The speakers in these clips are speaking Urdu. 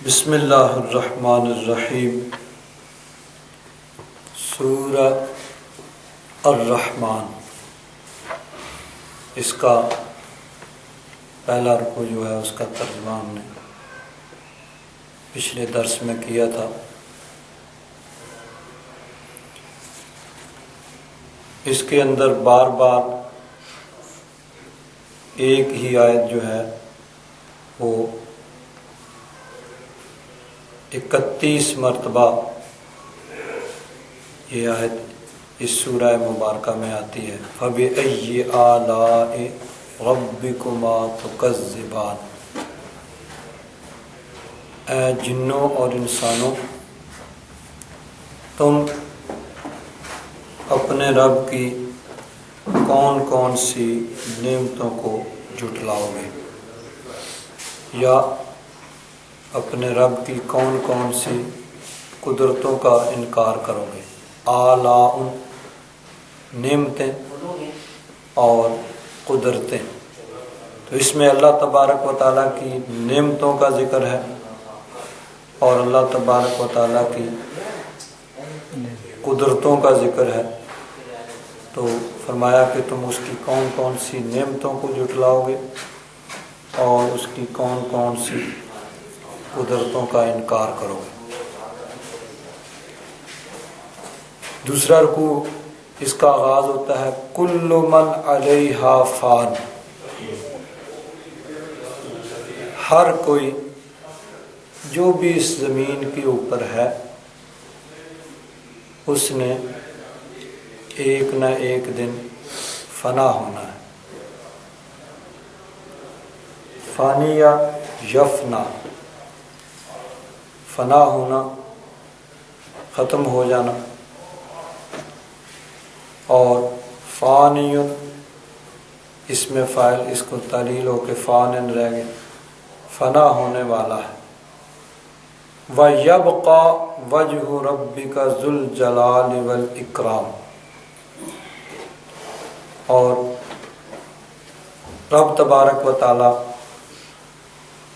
بسم اللہ الرحمن الرحیم۔ سورہ الرحمن، اس کا پہلا رکوع جو ہے اس کا ترجمہ ہم نے پچھلے درس میں کیا تھا۔ اس کے اندر بار بار ایک ہی آیت جو ہے وہ 31 مرتبہ یہ آیت اس سورہ مبارکہ میں آتی ہے۔ فَبِأَيِّ آلَاءِ رَبِّكُمَا تُكَذِّبَانِ۔ اے جنوں اور انسانوں، تم اپنے رب کی کون کون سی نعمتوں کو جھٹلاؤ گے، یا اپنے رب کی کون کون سی قدرتوں کا انکار کرو گے۔ آلاء نعمتیں اور قدرتیں، تو اس میں اللہ تبارک و تعالیٰ کی نعمتوں کا ذکر ہے اور اللہ تبارک و تعالیٰ کی قدرتوں کا ذکر ہے۔ تو فرمایا کہ تم اس کی کون کون سی نعمتوں کو جھٹلاؤ گے اور اس کی کون کون سی قدرتوں کا انکار کرو گے۔ دوسرا رکوع اس کا آغاز ہوتا ہے کل من علیہا فان۔ ہر کوئی جو بھی اس زمین کے اوپر ہے اس نے ایک نہ ایک دن فنا ہونا ہے۔ فانی یا یفنا، فنا ہونا، ختم ہو جانا، اور فانی اس میں فاعل اس کو تعلیل ہو کے فانن رہ گئے، فنا ہونے والا ہے۔ وَيَبْقَى وَجْهُ رَبِّكَ ذُو الْجَلَالِ وَالْإِكْرَامِ، اور رب تبارک و تعالی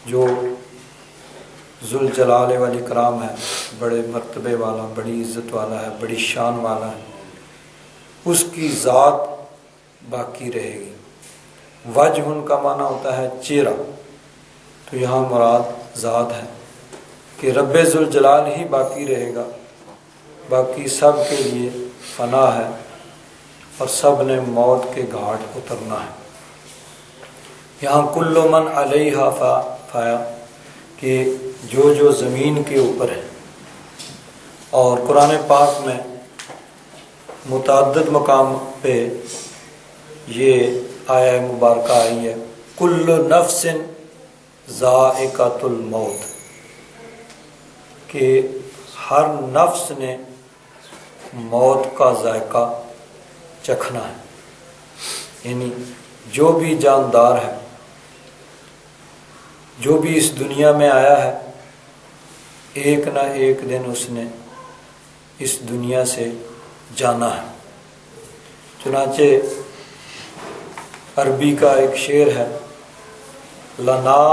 جو ذو الجلال والاکرام ہے، بڑے مرتبے والا، بڑی عزت والا ہے، بڑی شان والا ہے، اس کی ذات باقی رہے گی۔ وجہ کا معنی ہوتا ہے چہرہ، تو یہاں مراد ذات ہے کہ رب ذو الجلال ہی باقی رہے گا، باقی سب کے لیے فنا ہے اور سب نے موت کے گھاٹ اترنا ہے۔ یہاں کل من علیہا فایا کہ جو زمین کے اوپر ہے، اور قرآن پاک میں متعدد مقام پہ یہ آیہ مبارکہ آئی ہے کل نفس ذائقۃ الموت، کہ ہر نفس نے موت کا ذائقہ چکھنا ہے، یعنی جو بھی جاندار ہے، جو بھی اس دنیا میں آیا ہے، ایک نہ ایک دن اس نے اس دنیا سے جانا ہے۔ چنانچہ عربی کا ایک شعر ہے لنا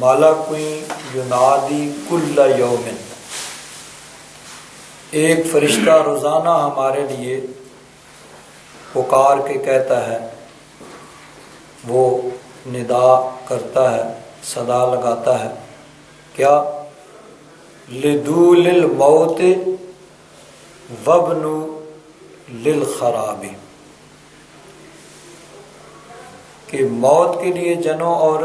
ملک ینادی کل یوم، ایک فرشتہ روزانہ ہمارے لیے پکار کے کہتا ہے، وہ ندا کرتا ہے، صدا لگاتا ہے، کیا لدول الموت وابن للخراب، کہ موت کے لیے جنو اور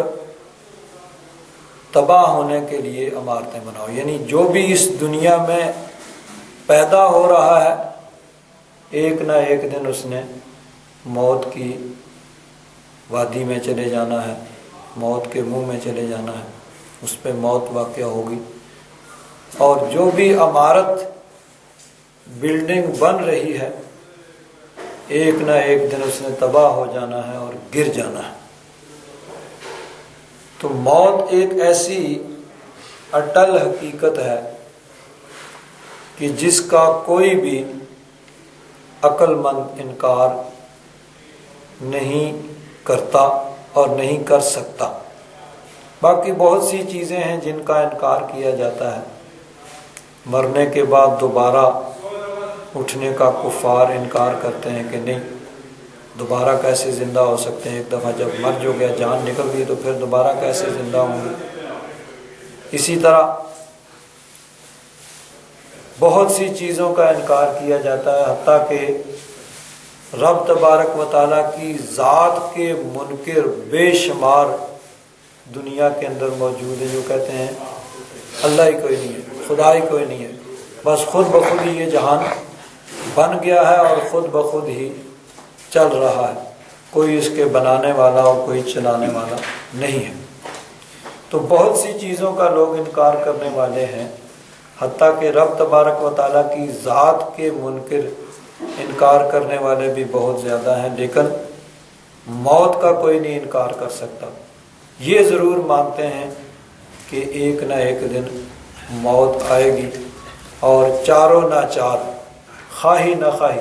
تباہ ہونے کے لیے عمارتیں بناؤ، یعنی جو بھی اس دنیا میں پیدا ہو رہا ہے ایک نہ ایک دن اس نے موت کی وادی میں چلے جانا ہے، موت کے منہ میں چلے جانا ہے، اس پہ موت واقع ہوگی۔ اور جو بھی عمارت بلڈنگ بن رہی ہے ایک نہ ایک دن اس نے تباہ ہو جانا ہے اور گر جانا ہے۔ تو موت ایک ایسی اٹل حقیقت ہے کہ جس کا کوئی بھی عقل مند انکار نہیں کرتا اور نہیں کر سکتا۔ باقی بہت سی چیزیں ہیں جن کا انکار کیا جاتا ہے۔ مرنے کے بعد دوبارہ اٹھنے کا کفار انکار کرتے ہیں کہ نہیں، دوبارہ کیسے زندہ ہو سکتے ہیں، ایک دفعہ جب مر جو گیا، جان نکل گئی تو پھر دوبارہ کیسے زندہ ہوں گے۔ اسی طرح بہت سی چیزوں کا انکار کیا جاتا ہے، حتیٰ کہ رب تبارک و تعالیٰ کی ذات کے منکر بے شمار دنیا کے اندر موجود ہیں، جو کہتے ہیں اللہ ہی کوئی نہیں ہے، خدا ہی کوئی نہیں ہے، بس خود بخود ہی یہ جہان بن گیا ہے اور خود بخود ہی چل رہا ہے، کوئی اس کے بنانے والا اور کوئی چلانے والا نہیں ہے۔ تو بہت سی چیزوں کا لوگ انکار کرنے والے ہیں، حتیٰ کہ رب تبارک و تعالیٰ کی ذات کے منکر انکار کرنے والے بھی بہت زیادہ ہیں، لیکن موت کا کوئی نہیں انکار کر سکتا۔ یہ ضرور مانتے ہیں کہ ایک نہ ایک دن موت آئے گی، اور چاروں ناچار، خواہی نہ خواہی،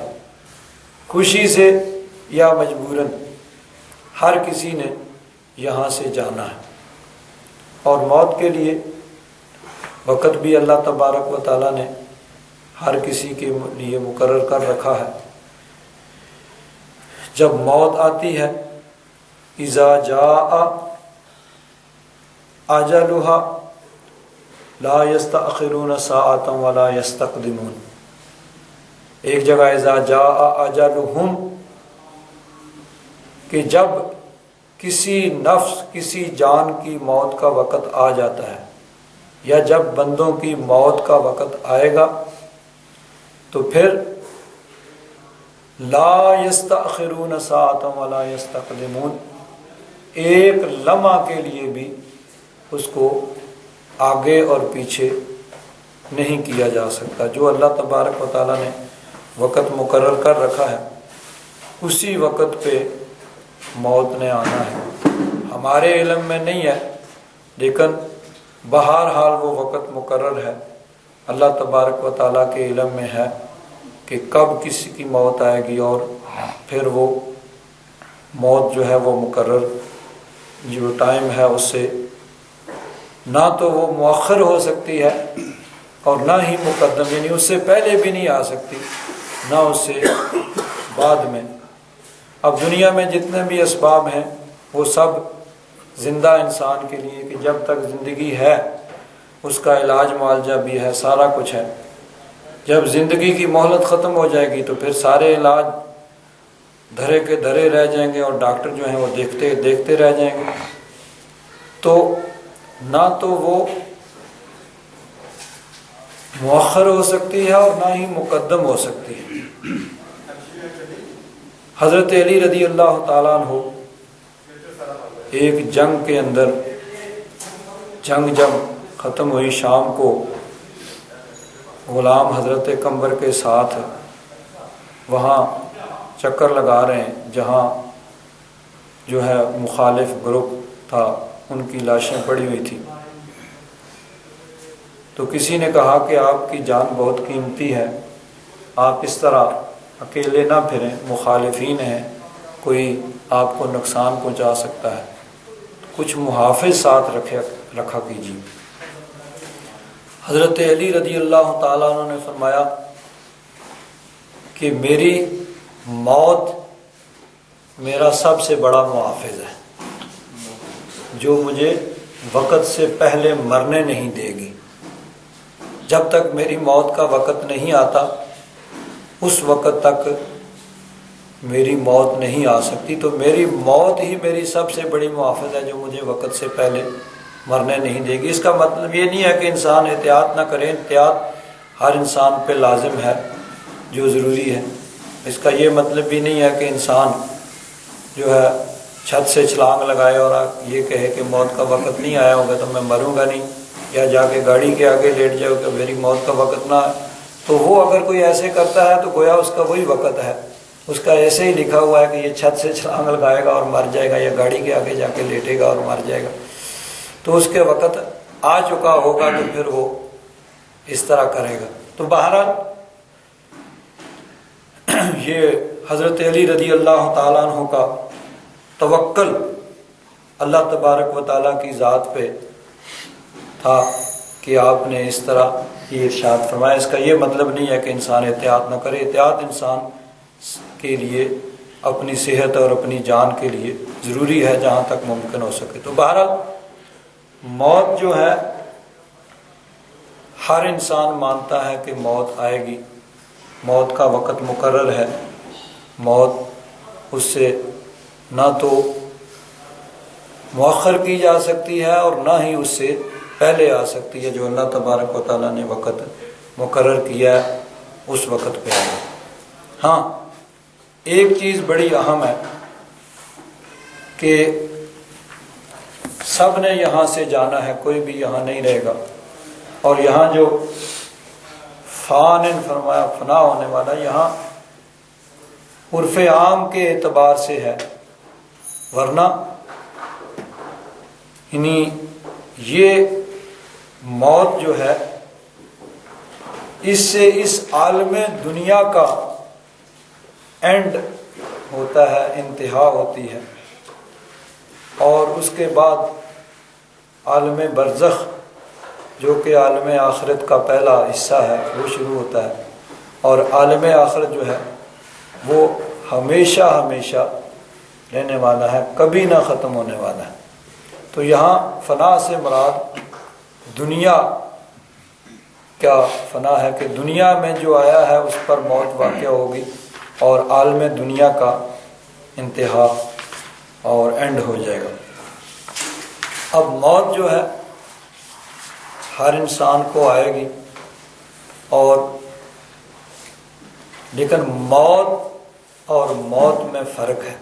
خوشی سے یا مجبوراً، ہر کسی نے یہاں سے جانا ہے۔ اور موت کے لیے وقت بھی اللہ تبارک و تعالیٰ نے ہر کسی کے لیے مقرر کر رکھا ہے۔ جب موت آتی ہے، اذا جاء اجلها لا يستأخرون ساعة ولا يستقدمون۔ ایک جگہ اذا جاء اجلهم، کہ جب کسی نفس، کسی جان کی موت کا وقت آ جاتا ہے، یا جب بندوں کی موت کا وقت آئے گا تو پھر لا یستأخرون ساعۃ ولا یستقدمون، ایک لمحہ کے لیے بھی اس کو آگے اور پیچھے نہیں کیا جا سکتا۔ جو اللہ تبارک و تعالیٰ نے وقت مقرر کر رکھا ہے، اسی وقت پہ موت نے آنا ہے۔ ہمارے علم میں نہیں ہے، لیکن بہرحال وہ وقت مقرر ہے، اللہ تبارک و تعالیٰ کے علم میں ہے کہ کب کسی کی موت آئے گی، اور پھر وہ موت جو ہے وہ مقرر جو ٹائم ہے اس سے نہ تو وہ مؤخر ہو سکتی ہے اور نہ ہی مقدم، یعنی اس سے پہلے بھی نہیں آ سکتی، نہ اس سے بعد میں۔ اب دنیا میں جتنے بھی اسباب ہیں وہ سب زندہ انسان کے لیے، کہ جب تک زندگی ہے اس کا علاج معالجہ بھی ہے، سارا کچھ ہے۔ جب زندگی کی مہلت ختم ہو جائے گی تو پھر سارے علاج دھرے کے دھرے رہ جائیں گے، اور ڈاکٹر جو ہیں وہ دیکھتے رہ جائیں گے۔ تو نہ تو وہ مؤخر ہو سکتی ہے اور نہ ہی مقدم ہو سکتی ہے۔ حضرت علی رضی اللہ تعالیٰ عنہ ایک جنگ کے اندر، جنگ جب ختم ہوئی شام کو، غلام حضرت قمبر کے ساتھ وہاں چکر لگا رہے ہیں جہاں جو ہے مخالف گروپ تھا، ان کی لاشیں پڑی ہوئی تھی۔ تو کسی نے کہا کہ آپ کی جان بہت قیمتی ہے، آپ اس طرح اکیلے نہ پھریں، مخالفین ہیں، کوئی آپ کو نقصان پہنچا سکتا ہے، کچھ محافظ ساتھ رکھا کیجیے۔ حضرت علی رضی اللہ تعالیٰ عنہ نے فرمایا کہ میری موت میرا سب سے بڑا محافظ ہے، جو مجھے وقت سے پہلے مرنے نہیں دے گی۔ جب تک میری موت کا وقت نہیں آتا اس وقت تک میری موت نہیں آ سکتی، تو میری موت ہی میری سب سے بڑی محافظ ہے، جو مجھے وقت سے پہلے مرنے نہیں دے گی۔ اس کا مطلب یہ نہیں ہے کہ انسان احتیاط نہ کرے، احتیاط ہر انسان پہ لازم ہے، جو ضروری ہے۔ اس کا یہ مطلب بھی نہیں ہے کہ انسان جو ہے چھت سے چھلانگ لگائے اور یہ کہے کہ موت کا وقت نہیں آیا ہوگا تو میں مروں گا نہیں، یا جا کے گاڑی کے آگے لیٹ جاؤ کہ میری موت کا وقت نہ آئے۔ تو وہ اگر کوئی ایسے کرتا ہے تو گویا اس کا وہی وقت ہے، اس کا ایسے ہی لکھا ہوا ہے کہ یہ چھت سے چھلانگ لگائے گا اور مر جائے گا، یا گاڑی کے آگے جا کے لیٹے گا اور مر جائے گا، تو اس کے وقت آ چکا ہوگا تو پھر وہ اس طرح کرے گا۔ تو بہرحال یہ حضرت علی رضی اللہ تعالیٰ عنہ کا توکل اللہ تبارک و تعالیٰ کی ذات پہ تھا کہ آپ نے اس طرح یہ ارشاد فرمایا۔ اس کا یہ مطلب نہیں ہے کہ انسان احتیاط نہ کرے، احتیاط انسان کے لیے اپنی صحت اور اپنی جان کے لیے ضروری ہے جہاں تک ممکن ہو سکے۔ تو بہرحال موت جو ہے ہر انسان مانتا ہے کہ موت آئے گی، موت کا وقت مقرر ہے، موت اس سے نہ تو مؤخر کی جا سکتی ہے اور نہ ہی اس سے پہلے آ سکتی ہے۔ جو اللہ تبارک و تعالیٰ نے وقت مقرر کیا ہے اس وقت پہ آئے۔ ہاں ایک چیز بڑی اہم ہے کہ سب نے یہاں سے جانا ہے، کوئی بھی یہاں نہیں رہے گا، اور یہاں جو فان فرمایا فنا ہونے والا، یہاں عرف عام کے اعتبار سے ہے، ورنہ یعنی یہ موت جو ہے اس سے اس عالم دنیا کا اینڈ ہوتا ہے، انتہا ہوتی ہے، اور اس کے بعد عالم برزخ جو کہ عالم آخرت کا پہلا حصہ ہے وہ شروع ہوتا ہے، اور عالم آخرت جو ہے وہ ہمیشہ ہمیشہ رہنے والا ہے، کبھی نہ ختم ہونے والا ہے۔ تو یہاں فنا سے مراد دنیا کیا فنا ہے کہ دنیا میں جو آیا ہے اس پر موت واقع ہوگی، اور عالم دنیا کا انتہا اور اینڈ ہو جائے گا۔ اب موت جو ہے ہر انسان کو آئے گی، اور لیکن موت اور موت میں فرق ہے۔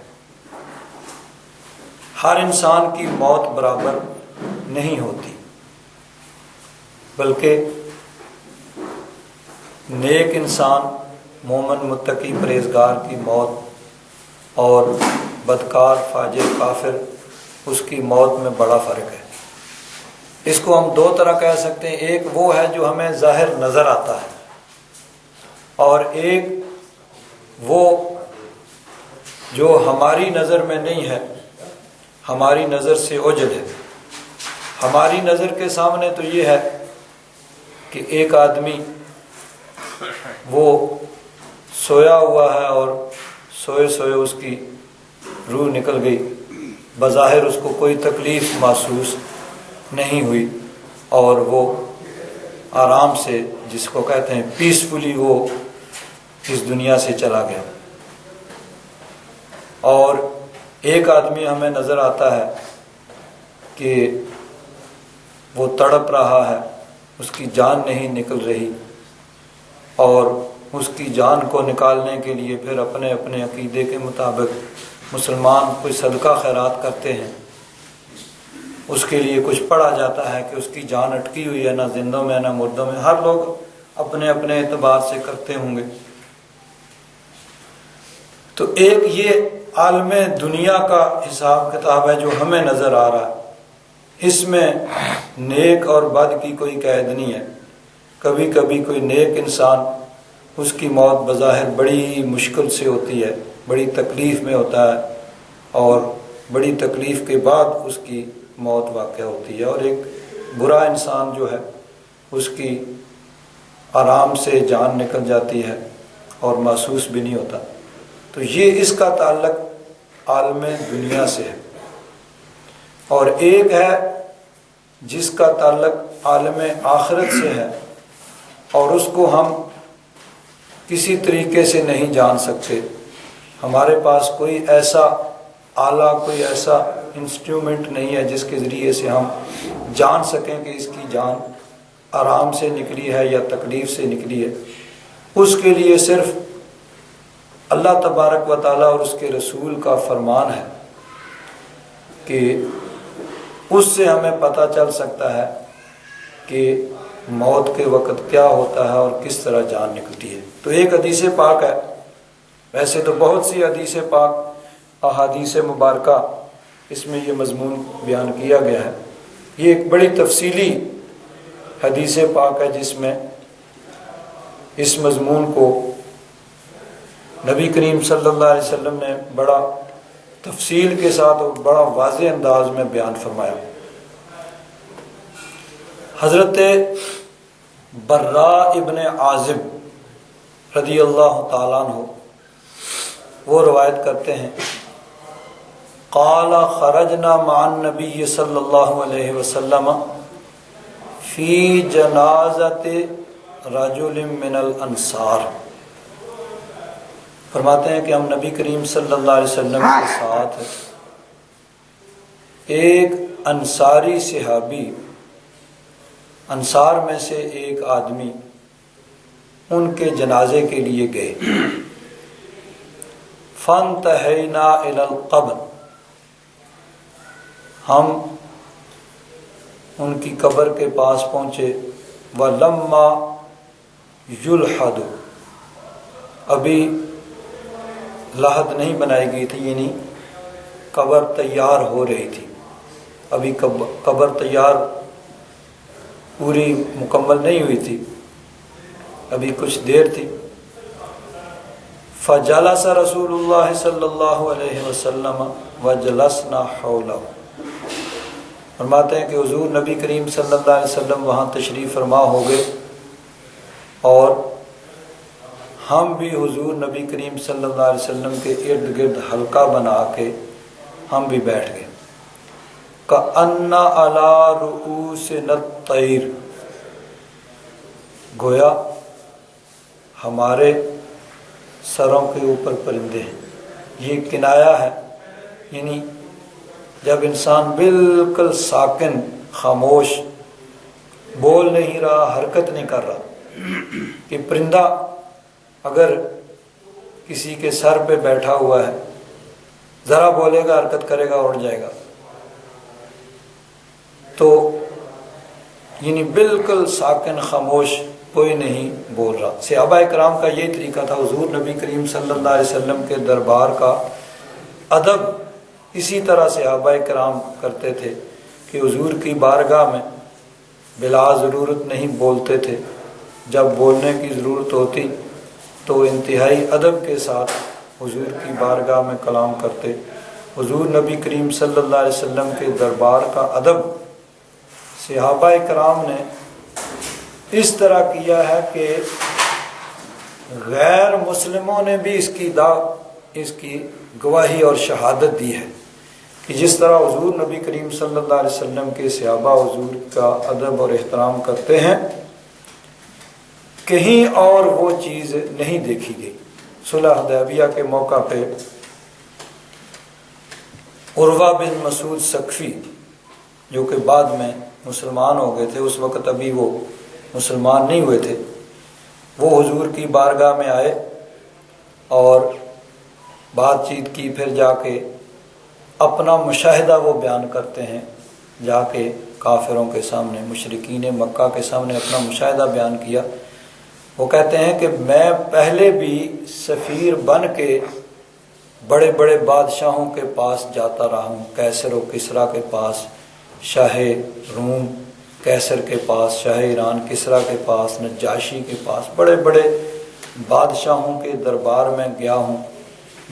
ہر انسان کی موت برابر نہیں ہوتی، بلکہ نیک انسان مومن متقی پرہیزگار کی موت اور بدکار فاجر کافر اس کی موت میں بڑا فرق ہے۔ اس کو ہم دو طرح کہہ سکتے ہیں، ایک وہ ہے جو ہمیں ظاہر نظر آتا ہے، اور ایک وہ جو ہماری نظر میں نہیں ہے، ہماری نظر سے اوجھل ہے۔ ہماری نظر کے سامنے تو یہ ہے کہ ایک آدمی وہ سویا ہوا ہے اور سوئے سوئے اس کی روح نکل گئی، بظاہر اس کو کوئی تکلیف محسوس نہیں ہوئی، اور وہ آرام سے، جس کو کہتے ہیں پیسفلی، وہ اس دنیا سے چلا گیا۔ اور ایک آدمی ہمیں نظر آتا ہے کہ وہ تڑپ رہا ہے، اس کی جان نہیں نکل رہی، اور اس کی جان کو نکالنے کے لیے پھر اپنے اپنے عقیدے کے مطابق مسلمان کوئی صدقہ خیرات کرتے ہیں، اس کے لیے کچھ پڑھا جاتا ہے کہ اس کی جان اٹکی ہوئی ہے، نہ زندوں میں نہ مردوں میں، ہر لوگ اپنے اپنے اعتبار سے کرتے ہوں گے۔ تو ایک یہ عالم دنیا کا حساب کتاب ہے جو ہمیں نظر آ رہا ہے، اس میں نیک اور بد کی کوئی قید نہیں ہے۔ کبھی کبھی کوئی نیک انسان، اس کی موت بظاہر بڑی مشکل سے ہوتی ہے، بڑی تکلیف میں ہوتا ہے، اور بڑی تکلیف کے بعد اس کی موت واقع ہوتی ہے، اور ایک برا انسان جو ہے اس کی آرام سے جان نکل جاتی ہے اور محسوس بھی نہیں ہوتا۔ تو یہ اس کا تعلق عالم دنیا سے ہے، اور ایک ہے جس کا تعلق عالم آخرت سے ہے، اور اس کو ہم کسی طریقے سے نہیں جان سکتے۔ ہمارے پاس کوئی ایسا آلہ، کوئی ایسا انسٹرومنٹ نہیں ہے جس کے ذریعے سے ہم جان سکیں کہ اس کی جان آرام سے نکلی ہے یا تکلیف سے نکلی ہے۔ اس کے لیے صرف اللہ تبارک و تعالیٰ اور اس کے رسول کا فرمان ہے کہ اس سے ہمیں پتہ چل سکتا ہے کہ موت کے وقت کیا ہوتا ہے اور کس طرح جان نکلتی ہے۔ تو ایک حدیث پاک ہے، ویسے تو بہت سی حدیث پاک احادیث مبارکہ اس میں یہ مضمون بیان کیا گیا ہے۔ یہ ایک بڑی تفصیلی حدیث پاک ہے جس میں اس مضمون کو نبی کریم صلی اللہ علیہ وسلم نے بڑا تفصیل کے ساتھ اور بڑا واضح انداز میں بیان فرمایا۔ حضرت براء ابن عازب رضی اللہ تعالیٰ عنہ وہ روایت کرتے ہیں، قال خرجنا مع النبی صلی اللہ علیہ وسلم فی جنازۃ رجل من الانصار۔ فرماتے ہیں کہ ہم نبی کریم صلی اللہ علیہ وسلم کے ساتھ ایک انصاری صحابی، انصار میں سے ایک آدمی، ان کے جنازے کے لیے گئے۔ فانتہینا الی القبر، ہم ان کی قبر کے پاس پہنچے۔ ولما یلحد، ابھی لحد نہیں بنائی گئی تھی، یعنی قبر تیار ہو رہی تھی، ابھی قبر تیار پوری مکمل نہیں ہوئی تھی، ابھی کچھ دیر تھی۔ فجلس رسول اللہ صلی اللہ علیہ وسلم وجلسنا حولہ، فرماتے ہیں کہ حضور نبی کریم صلی اللہ علیہ وسلم وہاں تشریف فرما ہو گئے اور ہم بھی حضور نبی کریم صلی اللہ علیہ وسلم کے ارد گرد حلقہ بنا کے ہم بھی بیٹھ گئے۔ کأن علی رؤوسنا الطیر، گویا ہمارے سروں کے اوپر پرندے ہیں۔ یہ کنایا ہے، یعنی جب انسان بالکل ساکن، خاموش، بول نہیں رہا، حرکت نہیں کر رہا، کہ پرندہ اگر کسی کے سر پہ بیٹھا ہوا ہے، ذرا بولے گا، حرکت کرے گا، اڑ جائے گا، تو یعنی بالکل ساکن، خاموش، کوئی نہیں بول رہا۔ صحابہ کرام کا یہ طریقہ تھا، حضور نبی کریم صلی اللہ علیہ وسلم کے دربار کا ادب اسی طرح صحابہ کرام کرتے تھے کہ حضور کی بارگاہ میں بلا ضرورت نہیں بولتے تھے، جب بولنے کی ضرورت ہوتی تو انتہائی ادب کے ساتھ حضور کی بارگاہ میں کلام کرتے۔ حضور نبی کریم صلی اللہ علیہ وسلم کے دربار کا ادب صحابہ کرام نے اس طرح کیا ہے کہ غیر مسلموں نے بھی اس کی گواہی اور شہادت دی ہے کہ جس طرح حضور نبی کریم صلی اللہ علیہ وسلم کے صحابہ حضور کا ادب اور احترام کرتے ہیں، کہیں اور وہ چیز نہیں دیکھی گئی۔ صلح حدیبیہ کے موقع پہ عروہ بن مسعود ثقفی، جو کہ بعد میں مسلمان ہو گئے تھے، اس وقت ابھی وہ مسلمان نہیں ہوئے تھے، وہ حضور کی بارگاہ میں آئے اور بات چیت کی، پھر جا کے اپنا مشاہدہ وہ بیان کرتے ہیں، جا کے کافروں کے سامنے، مشرکین مکہ کے سامنے اپنا مشاہدہ بیان کیا۔ وہ کہتے ہیں کہ میں پہلے بھی سفیر بن کے بڑے بڑے بادشاہوں کے پاس جاتا رہا ہوں، کیسر و کسریٰ کے پاس، شاہ روم کیسر کے پاس، شاہ ایران کسریٰ کے پاس، نجاشی کے پاس، بڑے بڑے بادشاہوں کے دربار میں گیا ہوں،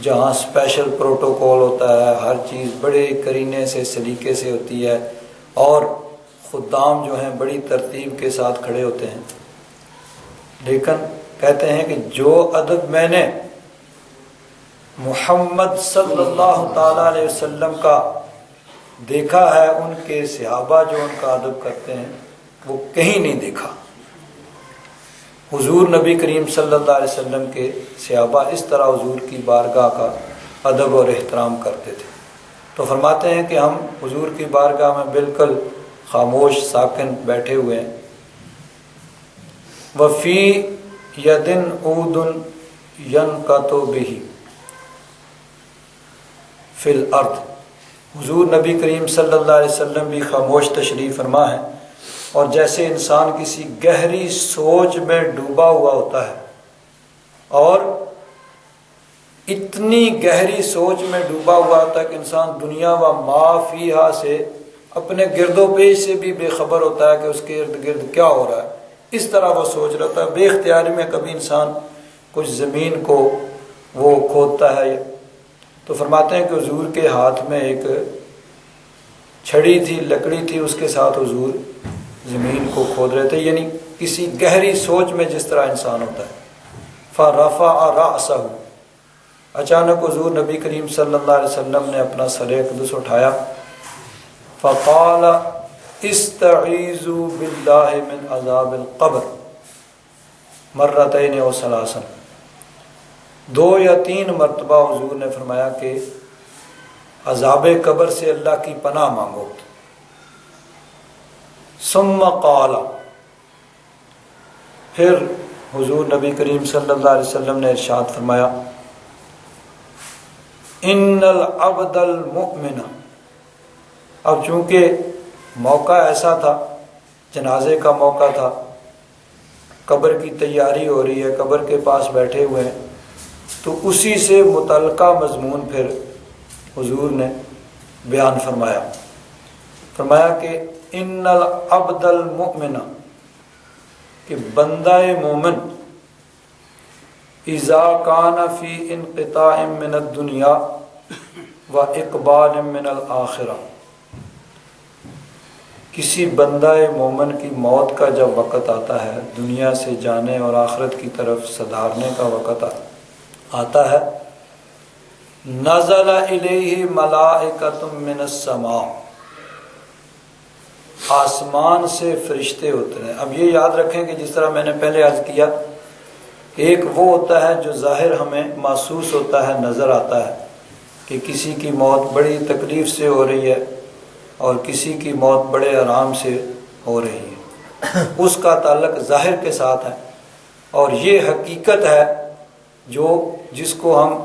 جہاں اسپیشل پروٹوکول ہوتا ہے، ہر چیز بڑے قرینے سے، سلیقے سے ہوتی ہے، اور خدام جو ہیں بڑی ترتیب کے ساتھ کھڑے ہوتے ہیں۔ لیکن کہتے ہیں کہ جو ادب میں نے محمد صلی اللہ تعالیٰ علیہ وسلم کا دیکھا ہے، ان کے صحابہ جو ان کا ادب کرتے ہیں، وہ کہیں نہیں دیکھا۔ حضور نبی کریم صلی اللہ علیہ وسلم کے صحابہ اس طرح حضور کی بارگاہ کا ادب اور احترام کرتے تھے۔ تو فرماتے ہیں کہ ہم حضور کی بارگاہ میں بالکل خاموش، ساکن بیٹھے ہوئے ہیں۔ وفی یدن عود ینقط بہ فی الارض، حضور نبی کریم صلی اللہ علیہ وسلم بھی خاموش تشریف فرما ہے، اور جیسے انسان کسی گہری سوچ میں ڈوبا ہوا ہوتا ہے، اور اتنی گہری سوچ میں ڈوبا ہوا ہوتا ہے کہ انسان دنیا و ما فیہا سے اپنے گرد و پیش سے بھی بے خبر ہوتا ہے کہ اس کے ارد گرد کیا ہو رہا ہے، اس طرح وہ سوچ رہا ہوتا ہے۔ بے اختیاری میں کبھی انسان کچھ زمین کو وہ کھودتا ہے تو فرماتے ہیں کہ حضور کے ہاتھ میں ایک چھڑی تھی، لکڑی تھی، اس کے ساتھ حضور زمین کو کھود رہے تھے، یعنی کسی گہری سوچ میں جس طرح انسان ہوتا ہے۔ فَرَفَعَ رَأْسَهُ، اچانک حضور نبی کریم صلی اللہ علیہ وسلم نے اپنا سر اقدس اٹھایا، فَقَالَ اسْتَعِيذُوا بِاللَّهِ مِنْ عَذَابِ الْقَبْرِ مرتين او ثلاثا، 2 یا 3 مرتبہ حضور نے فرمایا کہ عذاب قبر سے اللہ کی پناہ مانگو۔ ثم قال، پھر حضور نبی کریم صلی اللہ علیہ وسلم نے ارشاد فرمایا، ان العبد المؤمن، اب چونکہ موقع ایسا تھا، جنازے کا موقع تھا، قبر کی تیاری ہو رہی ہے، قبر کے پاس بیٹھے ہوئے ہیں، تو اسی سے متعلقہ مضمون پھر حضور نے بیان فرمایا کہ ان العبد المؤمن، کہ بندہ مومن، اذا کان فی انقطاع من الدنیا و اقبال من الآخرہ، کسی بندہ مومن کی موت کا جب وقت آتا ہے، دنیا سے جانے اور آخرت کی طرف سدھارنے کا وقت آتا ہے، نزل الیہ ملائکۃ من السماء، آسمان سے فرشتے ہوتے ہیں۔ اب یہ یاد رکھیں کہ جس طرح میں نے پہلے عرض کیا، ایک وہ ہوتا ہے جو ظاہر ہمیں محسوس ہوتا ہے، نظر آتا ہے کہ کسی کی موت بڑی تکلیف سے ہو رہی ہے اور کسی کی موت بڑے آرام سے ہو رہی ہے، اس کا تعلق ظاہر کے ساتھ ہے، اور یہ حقیقت ہے جس کو ہم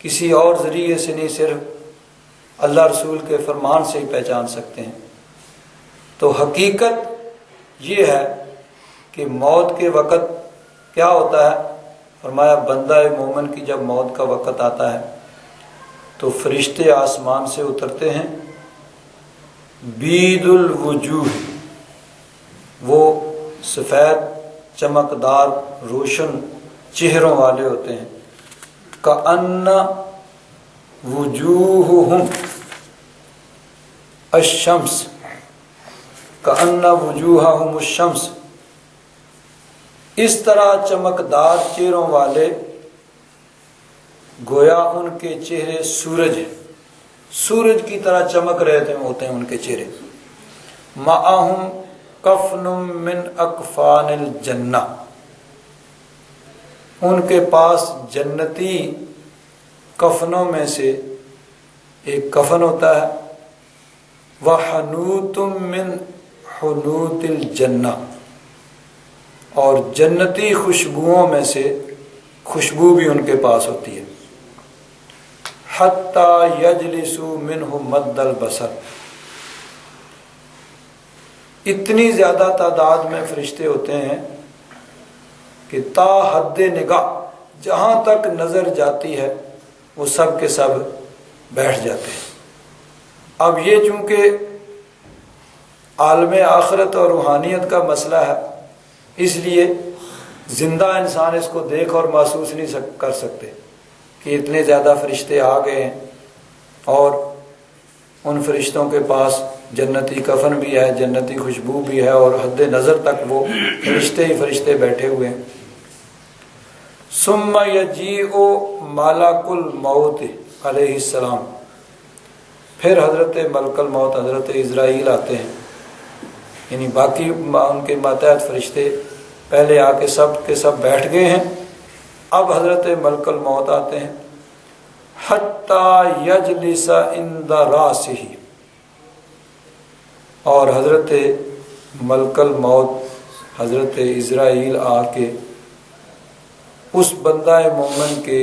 کسی اور ذریعے سے نہیں، صرف اللہ رسول کے فرمان سے ہی پہچان سکتے ہیں۔ تو حقیقت یہ ہے کہ موت کے وقت کیا ہوتا ہے، فرمایا بندہ مومن کی جب موت کا وقت آتا ہے تو فرشتے آسمان سے اترتے ہیں، بید الوجوہ، وہ سفید چمکدار روشن چہروں والے ہوتے ہیں، کأن وجوہہم الشمس، کأن وجوہہم الشمس، اس طرح چمکدار چہروں والے گویا ان کے چہرے سورج کی طرح چمک رہے ہوتے ہیں ان کے چہرے، معہم کفن من اکفان الجنہ، ان کے پاس جنتی کفنوں میں سے ایک کفن ہوتا ہے، وحنوت من حنوت الجنہ، اور جنتی خوشبوؤں میں سے خوشبو بھی ان کے پاس ہوتی ہے، حتی یجلسوا منہ مد البصر، اتنی زیادہ تعداد میں فرشتے ہوتے ہیں کہ تا حد نگاہ، جہاں تک نظر جاتی ہے وہ سب کے سب بیٹھ جاتے ہیں۔ اب یہ چونکہ عالم آخرت اور روحانیت کا مسئلہ ہے، اس لیے زندہ انسان اس کو دیکھ اور محسوس نہیں کر سکتے کہ اتنے زیادہ فرشتے آ گئے ہیں، اور ان فرشتوں کے پاس جنتی کفن بھی ہے، جنتی خوشبو بھی ہے، اور حد نظر تک وہ فرشتے ہی فرشتے بیٹھے ہوئے ہیں۔ ثم یجیء ملک الموت علیہ السلام، پھر حضرت ملک الموت حضرت عزرائیل آتے ہیں، یعنی باقی ان کے ماتحت فرشتے پہلے آ کے سب بیٹھ گئے ہیں، اب حضرت ملک الموت آتے ہیں، حتی یجلس عند راسہ، اور حضرت ملک الموت حضرت عزرائیل آ کے اس بندہ مومن کے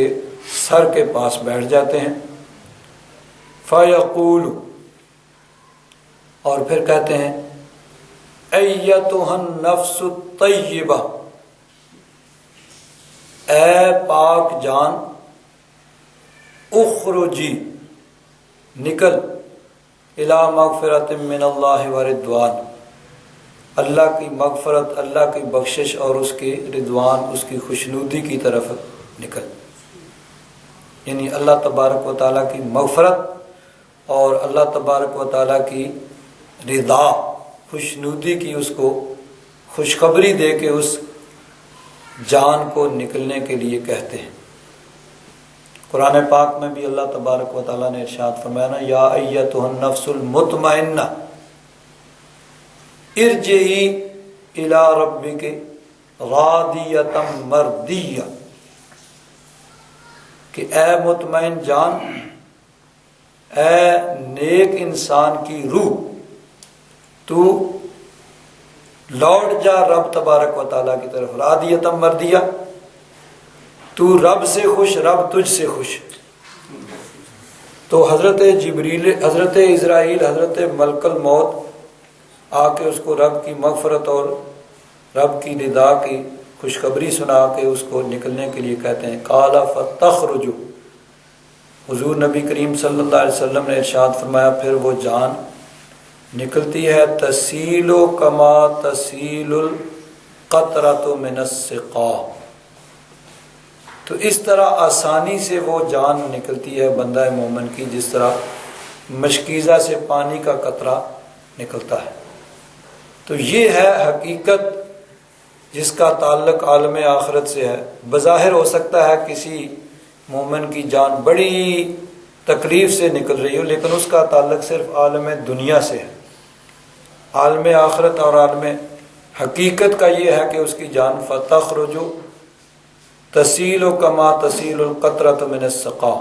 سر کے پاس بیٹھ جاتے ہیں، فیقول، اور پھر کہتے ہیں، ایتھا النفس الطیبہ، اے پاک جان، اخرجی، نکل، الی مغفرۃ من اللہ و رضوان، اللہ کی مغفرت، اللہ کی بخشش اور اس کی رضوان، اس کی خوشنودی کی طرف نکل۔ یعنی اللہ تبارک و تعالیٰ کی مغفرت اور اللہ تبارک و تعالیٰ کی رضا، خوشنودی کی اس کو خوشخبری دے کے اس جان کو نکلنے کے لیے کہتے ہیں۔ قرآن پاک میں بھی اللہ تبارک و تعالیٰ نے ارشاد فرمایا نا، یا ایتھا النفس المطمئنہ ارجعی الی ربک راضیۃ مرضیہ، کہ اے مطمئن جان، اے نیک انسان کی روح، تو لوٹ جا رب تبارک و تعالیٰ کی طرف، راضیۃ مرضیہ، تو رب سے خوش، رب تجھ سے خوش۔ تو حضرت جبریل، حضرت اسرائیل، حضرت ملک الموت آ کے اس کو رب کی مغفرت اور رب کی رضا کی خوشخبری سنا کے اس کو نکلنے کے لیے کہتے ہیں۔ قال فتخرج، حضور نبی کریم صلی اللہ علیہ وسلم نے ارشاد فرمایا پھر وہ جان نکلتی ہے، تسیل کما تسیل القطرۃ من السقاء، تو اس طرح آسانی سے وہ جان نکلتی ہے بندہ مومن کی جس طرح مشکیزہ سے پانی کا قطرہ نکلتا ہے۔ تو یہ ہے حقیقت جس کا تعلق عالم آخرت سے ہے۔ بظاہر ہو سکتا ہے کسی مومن کی جان بڑی تکلیف سے نکل رہی ہو، لیکن اس کا تعلق صرف عالم دنیا سے ہے۔ عالم آخرت اور عالم حقیقت کا یہ ہے کہ اس کی جان فتخرج تسیل کما تسیل القطرۃ من السقاء،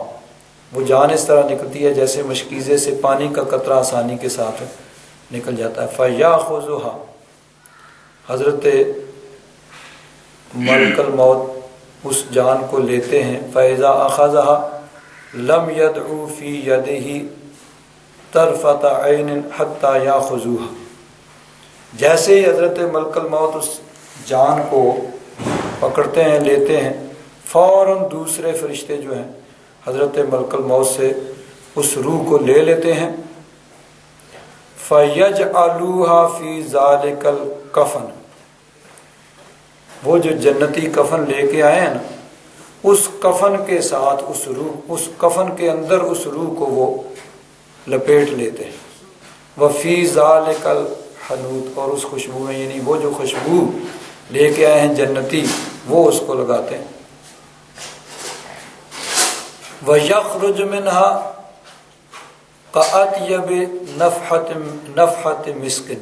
وہ جان اس طرح نکلتی ہے جیسے مشکیزے سے پانی کا قطرہ آسانی کے ساتھ نکل جاتا ہے۔ فیاخذھا، حضرت ملک الموت اس جان کو لیتے ہیں، فاذا اخذھا لم يدعو فی یدہ طرفۃ عین حتی یاخذوھا، جیسے ہی حضرت ملک الموت اس جان کو پکڑتے ہیں، لیتے ہیں، فوراً دوسرے فرشتے جو ہیں حضرت ملک الموت سے اس روح کو لے لیتے ہیں، فَيَجْعَلُوهَا فِي ذَلِكَ الْكَفَنِ، وہ جو جنتی کفن لے کے آئے ہیں نا، اس کفن کے ساتھ اس روح، اس کفن کے اندر اس روح کو وہ لپیٹ لیتے ہیں، وَفِي ذَلِكَ الْحَنُوتِ، اور اس خوشبو میں، یعنی وہ جو خوشبو لے کے آئے ہیں جنتی وہ اس کو لگاتے ہیں۔ وَيَخْرُجُ مِنْهَا كَأَطْيَبِ نَفْحَةِ مِسْكٍ،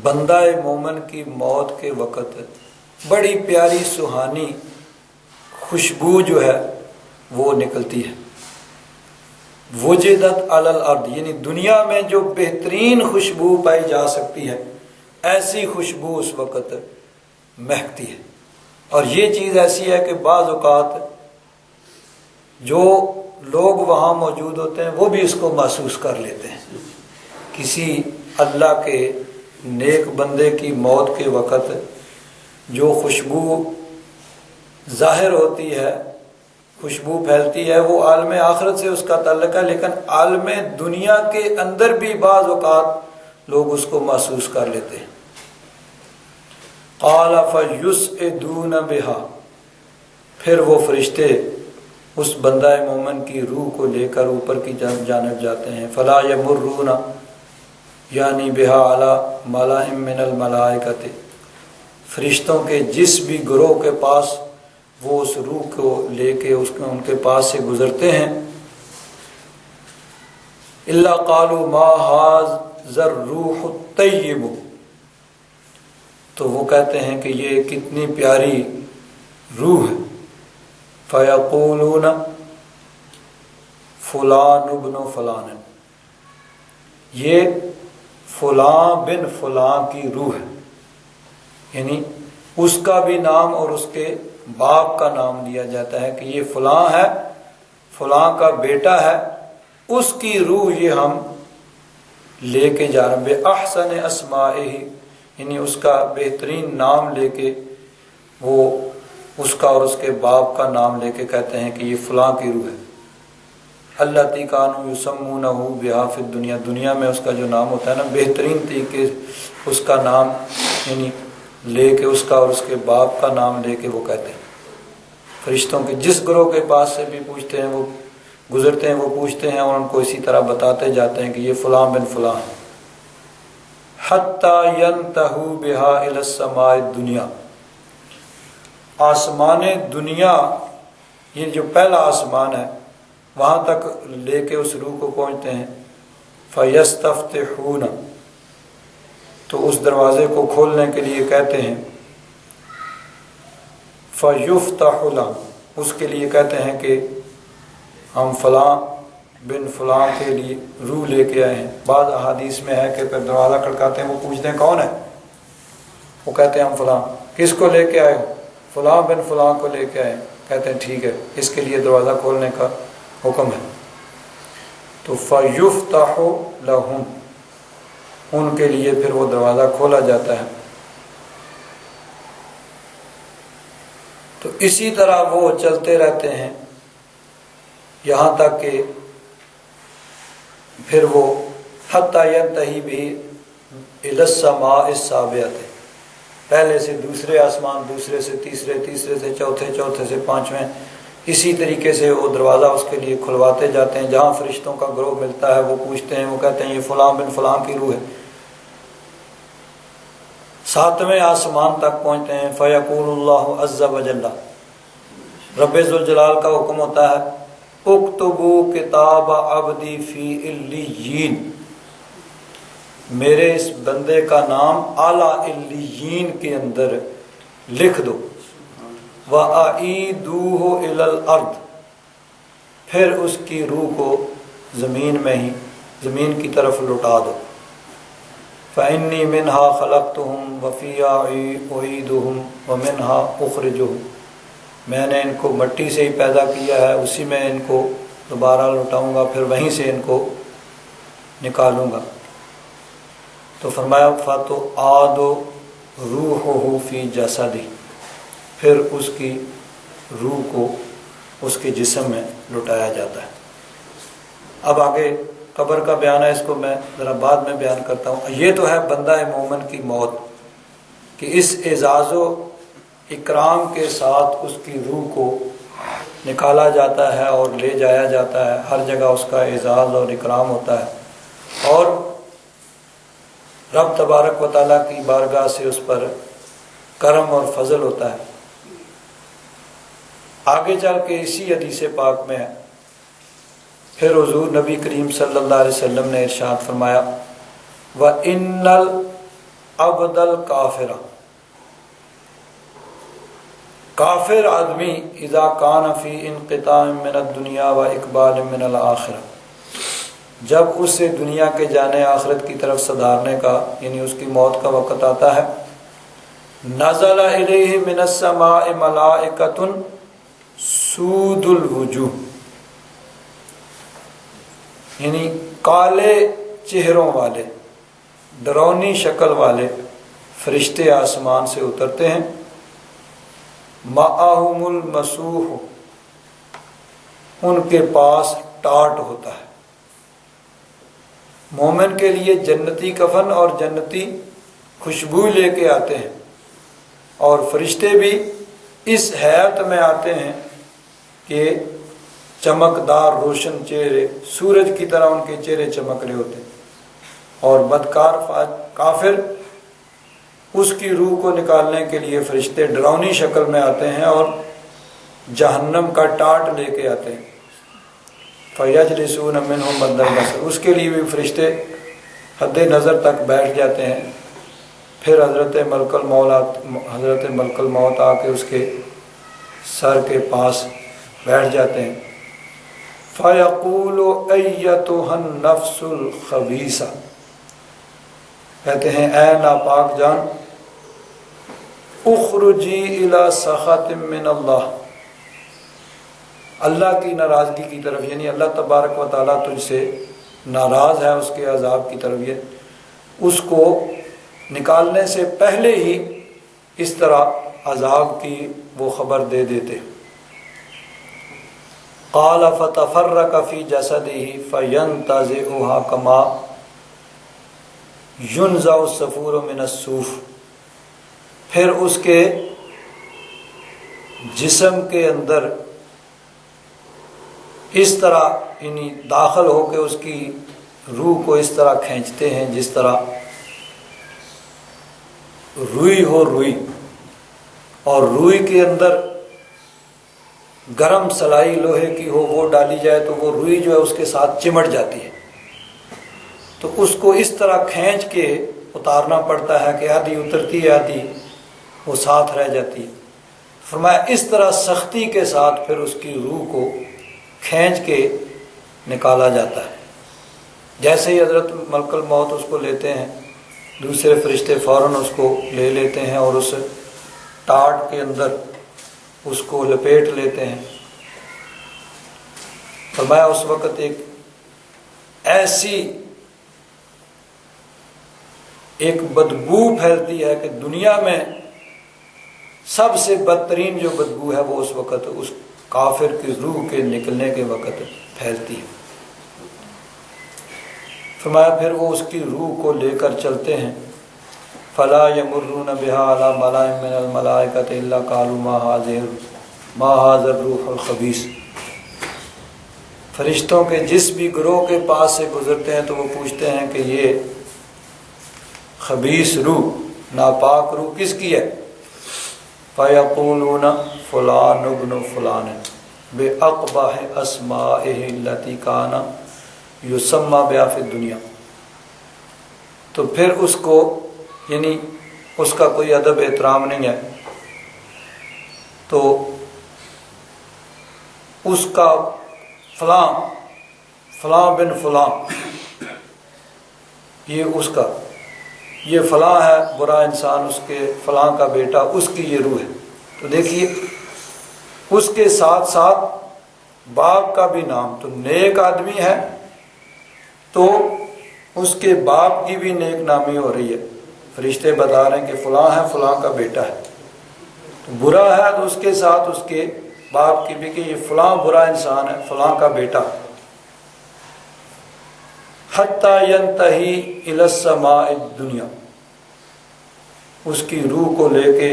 بندہ مومن کی موت کے وقت بڑی پیاری سہانی خوشبو جو ہے وہ نکلتی ہے۔ وجدت علی الارض، یعنی دنیا میں جو بہترین خوشبو پائی جا سکتی ہے ایسی خوشبو اس وقت مہکتی ہے۔ اور یہ چیز ایسی ہے کہ بعض اوقات جو لوگ وہاں موجود ہوتے ہیں وہ بھی اس کو محسوس کر لیتے ہیں۔ کسی اللہ کے نیک بندے کی موت کے وقت جو خوشبو ظاہر ہوتی ہے، خوشبو پھیلتی ہے، وہ عالم آخرت سے اس کا تعلق ہے، لیکن عالم دنیا کے اندر بھی بعض اوقات لوگ اس کو محسوس کر لیتے ہیں۔ قال فیسعدون بہا، پھر وہ فرشتے اس بندہ مومن کی روح کو لے کر اوپر کی جانب جاتے ہیں۔ فلا یمرون یعنی بہا علی ملأ من الملائکۃ، فرشتوں کے جس بھی گروہ کے پاس وہ اس روح کو لے کے ان کے پاس سے گزرتے ہیں، الا قالوا ما ھذا الروح الطیب، تو وہ کہتے ہیں کہ یہ کتنی پیاری روح ہے۔ فیقولون فلان ابن فلان، یہ فلاں بن فلاں کی روح ہے، یعنی اس کا بھی نام اور اس کے باپ کا نام لیا جاتا ہے کہ یہ فلاں ہے، فلاں کا بیٹا ہے، اس کی روح یہ ہم لے کے جا رہے ہیں، بے احسن اسمائہ، یعنی اس کا بہترین نام لے کے، وہ اس کا اور اس کے باپ کا نام لے کے کہتے ہیں کہ یہ فلاں کی روح ہے۔ التی کانوا یسمونہ بہا فی الدنیا، دنیا میں اس کا جو نام ہوتا ہے نا، بہترین طریقے اس کا نام یعنی لے کے، اس کا اور اس کے باپ کا نام لے کے وہ کہتے ہیں۔ فرشتوں کے جس گروہ کے پاس سے بھی پوچھتے ہیں وہ گزرتے ہیں، وہ پوچھتے ہیں اور ان کو اسی طرح بتاتے جاتے ہیں کہ یہ فلاں بن فلاں ہے۔ حتی ینتہوا بہا الی السماء الدنیا، آسمان دنیا، یہ جو پہلا آسمان ہے وہاں تک لے کے اس روح کو پہنچتے ہیں۔ فیستفتحون، تو اس دروازے کو کھولنے کے لیے کہتے ہیں، فیفتح لہم، اس کے لیے کہتے ہیں کہ ہم فلاں بن فلاں کے لیے روح لے کے آئے ہیں۔ بعض احادیث میں ہے کہ پھر دروازہ کھڑکاتے ہیں، وہ پوچھتے ہیں کون ہے، وہ کہتے ہیں ہم فلاں۔ کس کو لے کے آئے ہو؟ فلاں بن فلاں کو لے کے آئے۔ کہتے ہیں ٹھیک ہے، اس کے لیے دروازہ کھولنے کا حکم ہے۔ تو فیفتح لہم، ان کے لیے پھر وہ دروازہ کھولا جاتا ہے۔ تو اسی طرح وہ چلتے رہتے ہیں یہاں تک کہ پھر وہ حتی ینتہی بہ الی السماء السابعۃ، پہلے سے دوسرے آسمان، دوسرے سے تیسرے، تیسرے سے چوتھے، چوتھے سے پانچویں، اسی طریقے سے وہ دروازہ اس کے لیے کھلواتے جاتے ہیں۔ جہاں فرشتوں کا گروہ ملتا ہے وہ پوچھتے ہیں، وہ کہتے ہیں یہ فلاں بن فلاں کی روح ہے۔ ساتویں آسمان تک پہنچتے ہیں، فیقول اللہ عز وجل، رب ذوالجلال کا حکم ہوتا ہے، اکتبوا کتاب عبدی فی علیین، میرے اس بندے کا نام اعلیٰ علیین کے اندر لکھ دو، وَأَعِیدُوهُ إِلَى الْأَرْضِ، پھر اس کی روح کو زمین میں ہی، زمین کی طرف لوٹا دو۔ فَإِنِّي مِنْهَا خَلَقْتُهُمْ وَفِيهَا أُعِيدُهُمْ وَمِنْهَا أُخْرِجُهُمْ، میں نے ان کو مٹی سے ہی پیدا کیا ہے، اسی میں ان کو دوبارہ لوٹاؤں گا، پھر وہیں سے ان کو نکالوں گا۔ تو فرمایا فَتُعَادُ رُوحُهُ فِي جَسَدِهِ، پھر اس کی روح کو اس کے جسم میں لٹایا جاتا ہے۔ اب آگے قبر کا بیان ہے، اس کو میں ذرا بعد میں بیان کرتا ہوں۔ یہ تو ہے بندہ مومن کی موت، کہ اس اعزاز و اکرام کے ساتھ اس کی روح کو نکالا جاتا ہے اور لے جایا جاتا ہے، ہر جگہ اس کا اعزاز اور اکرام ہوتا ہے، اور رب تبارک و تعالیٰ کی بارگاہ سے اس پر کرم اور فضل ہوتا ہے۔ آگے چل کے اسی حدیث پاک میں ہے، پھر حضور نبی کریم صلی اللہ علیہ وسلم نے ارشاد فرمایا، وَإِنَّ الْعَبْدَ الْكَافِرَ، کافر آدمی اذا کان فی انقطاع من الدنیا و اقبال من الآخرہ، جب اس سے دنیا کے جانے آخرت کی طرف سدھارنے کا یعنی اس کی موت کا وقت آتا ہے، نزل الیہ من السماء ملائکۃ سود الوجوہ، یعنی کالے چہروں والے، ڈرونی شکل والے فرشتے آسمان سے اترتے ہیں، معہم المسوح، ان کے پاس ٹاٹ ہوتا ہے۔ مومن کے لیے جنتی کفن اور جنتی خوشبو لے کے آتے ہیں، اور فرشتے بھی اس حیات میں آتے ہیں کہ چمکدار روشن چہرے، سورج کی طرح ان کے چہرے چمک رہے ہوتے ہیں، اور بدکار کافر اس کی روح کو نکالنے کے لیے فرشتے ڈراؤنی شکل میں آتے ہیں اور جہنم کا ٹاٹ لے کے آتے ہیں۔ فَيَجْلِسُونَ مِنْهُمْ مَدَّ الْبَصَرِ، اس کے لیے بھی فرشتے حد نظر تک بیٹھ جاتے ہیں۔ پھر حضرت ملک الموت آ کے اس کے سر کے پاس بیٹھ جاتے ہیں۔ فَيَقُولُ أَيَّتُهَا النَّفْسُ الْخَبِيثَةُ، کہتے ہیں اے ناپاک جان، اخرجی الی سخط من اللہ، اللہ کی ناراضگی کی طرف، یعنی اللہ تبارک و تعالیٰ تجھ سے ناراض ہے، اس کے عذاب کی طرف، یہ اس کو نکالنے سے پہلے ہی اس طرح عذاب کی وہ خبر دے دیتے۔ قال فتفرق فی جسده فینتزعها کما ینزع الصفور من الصوف، پھر اس کے جسم کے اندر اس طرح یعنی داخل ہو کے اس کی روح کو اس طرح کھینچتے ہیں جس طرح روئی ہو روئی، اور روئی کے اندر گرم سلائی لوہے کی ہو وہ ڈالی جائے تو وہ روئی جو ہے اس کے ساتھ چمٹ جاتی ہے، تو اس کو اس طرح کھینچ کے اتارنا پڑتا ہے کہ آدھی اترتی ہے آدھی وہ ساتھ رہ جاتی ہے۔ فرمایا اس طرح سختی کے ساتھ پھر اس کی روح کو کھینچ کے نکالا جاتا ہے۔ جیسے ہی حضرت ملک الموت اس کو لیتے ہیں، دوسرے فرشتے فوراً اس کو لے لیتے ہیں اور اس ٹاٹ کے اندر اس کو لپیٹ لیتے ہیں۔ فرمایا اس وقت ایک بدبو پھیلتی ہے کہ دنیا میں سب سے بدترین جو بدبو ہے وہ اس وقت اس کافر کی روح کے نکلنے کے وقت پھیلتی ہے۔ فرمایا پھر وہ اس کی روح کو لے کر چلتے ہیں، فلا یمرون بها علی ملائ من الملائکۃ الا قالوا ما هذا الروح الخبیث۔ فرشتوں کے جس بھی گروہ کے پاس سے گزرتے ہیں تو وہ پوچھتے ہیں کہ یہ خبیث روح، ناپاک روح کس کی ہے؟ فیقولون فلان ابن فلان بأقبح اسمائہ التی کان یسمى بها فی الدنیا۔ تو پھر اس کو یعنی اس کا کوئی ادب احترام نہیں ہے تو اس کا فلاں بن فلاں، یہ فلاں ہے برا انسان، اس کے فلاں کا بیٹا، اس کی یہ روح ہے۔ تو دیکھیے اس کے ساتھ ساتھ باپ کا بھی نام، تو نیک آدمی ہے تو اس کے باپ کی بھی نیک نامی ہو رہی ہے۔ فرشتے بتا رہے ہیں کہ فلاں ہے فلاں کا بیٹا ہے، تو برا ہے تو اس کے ساتھ اس کے باپ کی بھی کہ یہ فلاں برا انسان ہے، فلاں کا بیٹا۔ حتی ینتہی الی السماء الدنیا، اس کی روح کو لے کے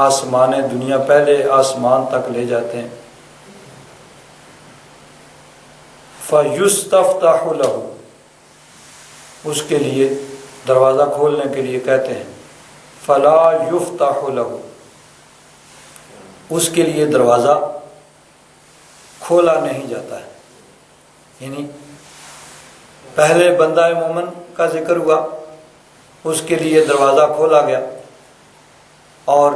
آسمان دنیا، پہلے آسمان تک لے جاتے ہیں۔ فَيُسْتَفْتَحُ لَهُ، اس کے لیے دروازہ کھولنے کے لیے کہتے ہیں، فَلَا يُفْتَحُ لَهُ، اس کے لیے دروازہ کھولا نہیں جاتا ہے۔ یعنی پہلے بندہ مومن کا ذکر ہوا، اس کے لیے دروازہ کھولا گیا، اور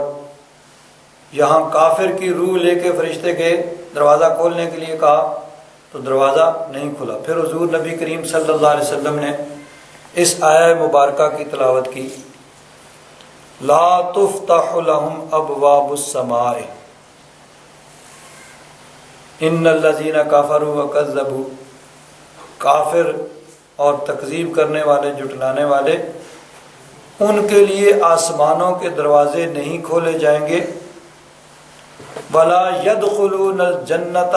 یہاں کافر کی روح لے کے فرشتے کے دروازہ کھولنے کے لیے کہا تو دروازہ نہیں کھلا۔ پھر حضور نبی کریم صلی اللہ علیہ وسلم نے اس آیہ مبارکہ کی تلاوت کی، لا تفتح لهم ابواب السماء ان الذين كفروا وكذبوا، کافر اور تکذیب کرنے والے، جھٹلانے والے، ان کے لیے آسمانوں کے دروازے نہیں کھولے جائیں گے، ولا يدخلون الجنۃ،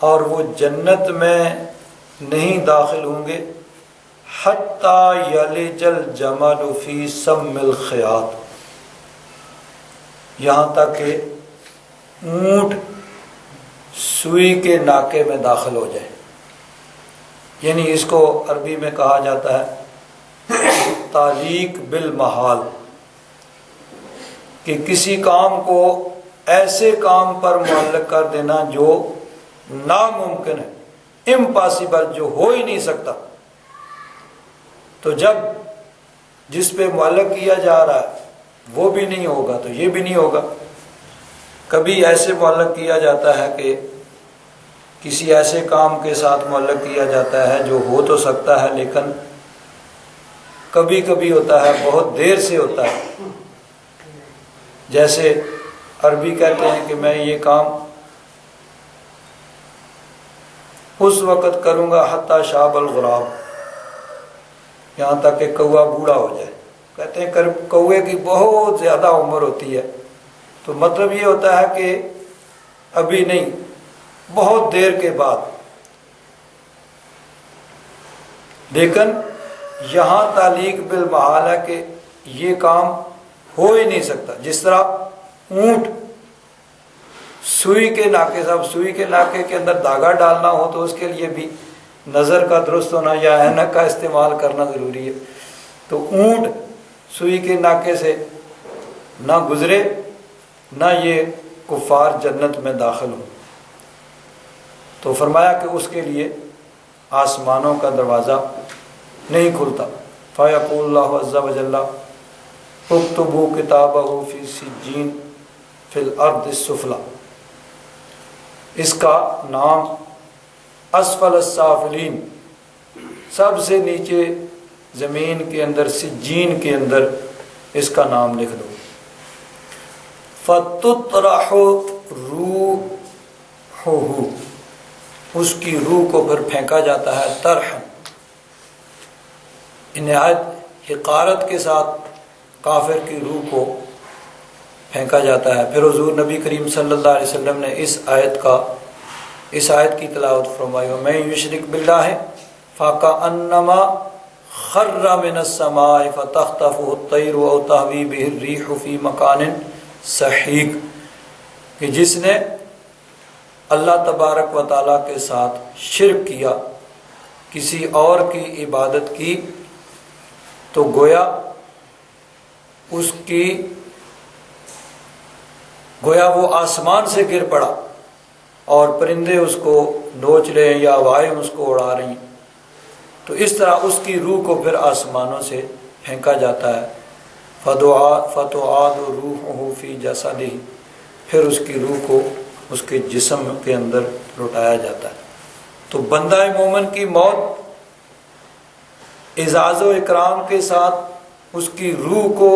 اور وہ جنت میں نہیں داخل ہوں گے، حتی یلج الجمل فی سم الخیاط، یہاں تک کہ اونٹ سوئی کے ناکے میں داخل ہو جائے۔ یعنی اس کو عربی میں کہا جاتا ہے تعلیق بالمحال، کہ کسی کام کو ایسے کام پر معلق کر دینا جو ناممکن ہے، امپاسبل، جو ہو ہی نہیں سکتا، تو جب جس پہ معلق کیا جا رہا ہے وہ بھی نہیں ہوگا تو یہ بھی نہیں ہوگا۔ کبھی ایسے معلق کیا جاتا ہے کہ کسی ایسے کام کے ساتھ معلق کیا جاتا ہے جو ہو تو سکتا ہے لیکن کبھی کبھی ہوتا ہے بہت دیر سے ہوتا ہے، جیسے عربی کہتے ہیں کہ میں یہ کام اس وقت کروں گا حتی شاب الغراب، یہاں تک کہ کوا بوڑھا ہو جائے۔ کہتے ہیں کوے کی بہت زیادہ عمر ہوتی ہے، تو مطلب یہ ہوتا ہے کہ ابھی نہیں، بہت دیر کے بعد۔ لیکن یہاں تعلیق بالمحال ہے کہ یہ کام ہو ہی نہیں سکتا، جس طرح اونٹ سوئی کے ناکے سے، اب سوئی کے ناکے کے اندر دھاگا ڈالنا ہو تو اس کے لیے بھی نظر کا درست ہونا یا اینک کا استعمال کرنا ضروری ہے، تو اونٹ سوئی کے ناکے سے نہ گزرے، نہ یہ کفار جنت میں داخل ہو۔ تو فرمایا کہ اس کے لیے آسمانوں کا دروازہ نہیں کھلتا۔ فَيَقُولُ اللَّهُ عَزَّ وَجَلَّ اُكْتُبُوا كِتَابَهُ فِي سِجِّينٍ فِي الْأَرْضِ السُّفْلَىٰ، اس کا نام اسفل السافلین، سب سے نیچے زمین کے اندر، سجین کے اندر اس کا نام لکھ دو۔ فَتُطْرَحُ رُوحُهُ، اس کی روح کو پھر پھینکا جاتا ہے طرحً، نہایت حقارت کے ساتھ کافر کی روح کو پھینکا جاتا ہے۔ پھر حضور نبی کریم صلی اللہ علیہ وسلم نے اس آیت کی تلاوت فرمائی، وَمَن یشرک باللہ فَکأنما خر من السماء فتخطفه الطیر او تهوی به الریح فی مکان سحیق، کہ جس نے اللہ تبارک و تعالیٰ کے ساتھ شرک کیا، کسی اور کی عبادت کی، تو گویا وہ آسمان سے گر پڑا اور پرندے اس کو نوچ رہے ہیں یا ہوائیں اس کو اڑا رہی ہیں، تو اس طرح اس کی روح کو پھر آسمانوں سے پھینکا جاتا ہے۔ فَتُعَادُ رُوحُهُ فِي جَسَدِهِ، پھر اس کی روح کو اس کے جسم کے اندر لوٹایا جاتا ہے۔ تو بندہ مومن کی موت اعزاز و اکرام کے ساتھ، اس کی روح کو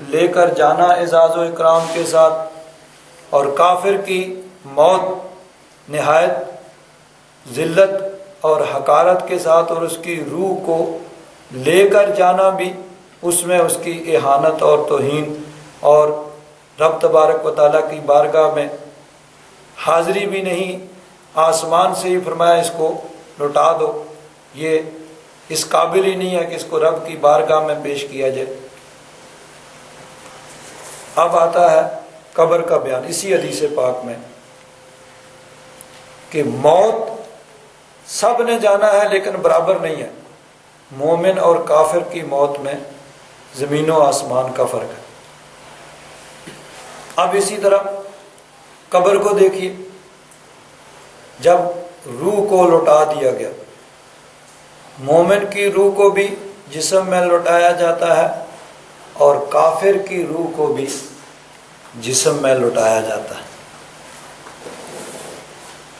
لے کر جانا اعزاز و اکرام کے ساتھ، اور کافر کی موت نہایت ذلت اور حقارت کے ساتھ، اور اس کی روح کو لے کر جانا بھی اس میں اس کی اہانت اور توہین، اور رب تبارک و تعالیٰ کی بارگاہ میں حاضری بھی نہیں، آسمان سے ہی فرمایا اس کو لوٹا دو، یہ اس قابل ہی نہیں ہے کہ اس کو رب کی بارگاہ میں پیش کیا جائے۔ اب آتا ہے قبر کا بیان اسی حدیث پاک میں کہ موت سب نے جانا ہے لیکن برابر نہیں ہے، مومن اور کافر کی موت میں زمین و آسمان کا فرق ہے۔ اب اسی طرح قبر کو دیکھیے، جب روح کو لوٹا دیا گیا، مومن کی روح کو بھی جسم میں لوٹایا جاتا ہے اور کافر کی روح کو بھی جسم میں لوٹایا جاتا ہے،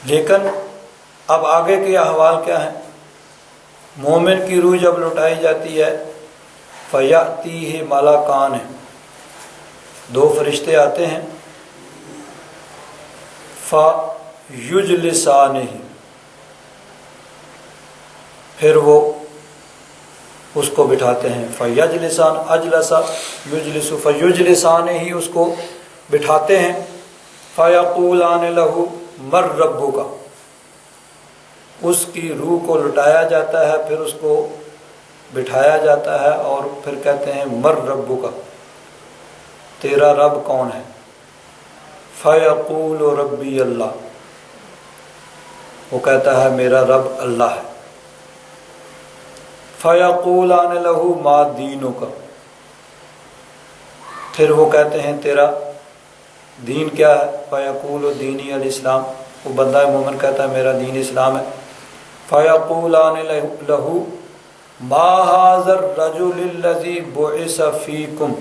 لیکن اب آگے کے احوال کیا ہیں؟ مومن کی روح جب لوٹائی جاتی ہے فَيَأْتِيهِ مَلَكَانِ، دو فرشتے آتے ہیں، فَيُجْلِسَانِهِ، پھر وہ اس کو بٹھاتے ہیں، فَيَجْلِسَانِ اجلس یجلس فَيُجْلِسَانِهِ، اس کو بٹھاتے ہیں، فَيَقُولَانِ لَهُ مَن رَبُّكَ، اس کی روح کو لٹایا جاتا ہے، پھر اس کو بٹھایا جاتا ہے اور پھر کہتے ہیں مَن رَبُّكَ، تیرا رب کون ہے؟ فَيَقُولُ رَبِّيَ اللَّهُ، وہ کہتا ہے میرا رب اللہ ہے۔ فَيَقُولَانِ لَهُ مَا دِينُكَ، پھر وہ کہتے ہیں تیرا دین کیا ہے؟ فَيَقُولُ دِينِيَ الْإِسْلَامُ، وہ بندہ مومن کہتا ہے میرا دین اسلام ہے۔ فَيَقُولَانِ لَهُ مَا هَذَا الرَّجُلُ الَّذِي بُعِثَ فِيكُمْ،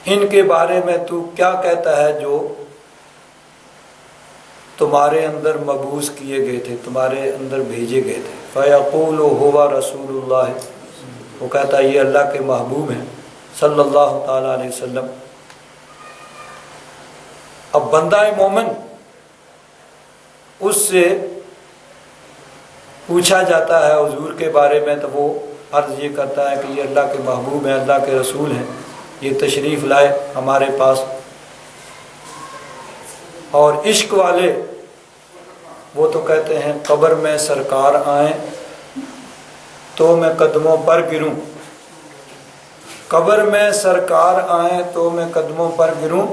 ان کے بارے میں تو کیا کہتا ہے جو تمہارے اندر مبعوث کیے گئے تھے، تمہارے اندر بھیجے گئے تھے۔ فَيَقُولُ هُوَ رَسُولُ اللَّهِ، وہ کہتا ہے یہ اللہ کے محبوب ہیں صلی اللہ تعالیٰ علیہ وسلم۔ اب بندہ مومن، اس سے پوچھا جاتا ہے حضور کے بارے میں، تو وہ عرض یہ کرتا ہے کہ یہ اللہ کے محبوب ہیں، اللہ کے رسول ہیں، یہ تشریف لائے ہمارے پاس۔ اور عشق والے وہ تو کہتے ہیں قبر میں سرکار آئیں تو میں قدموں پر گروں، قبر میں سرکار آئیں تو میں قدموں پر گروں،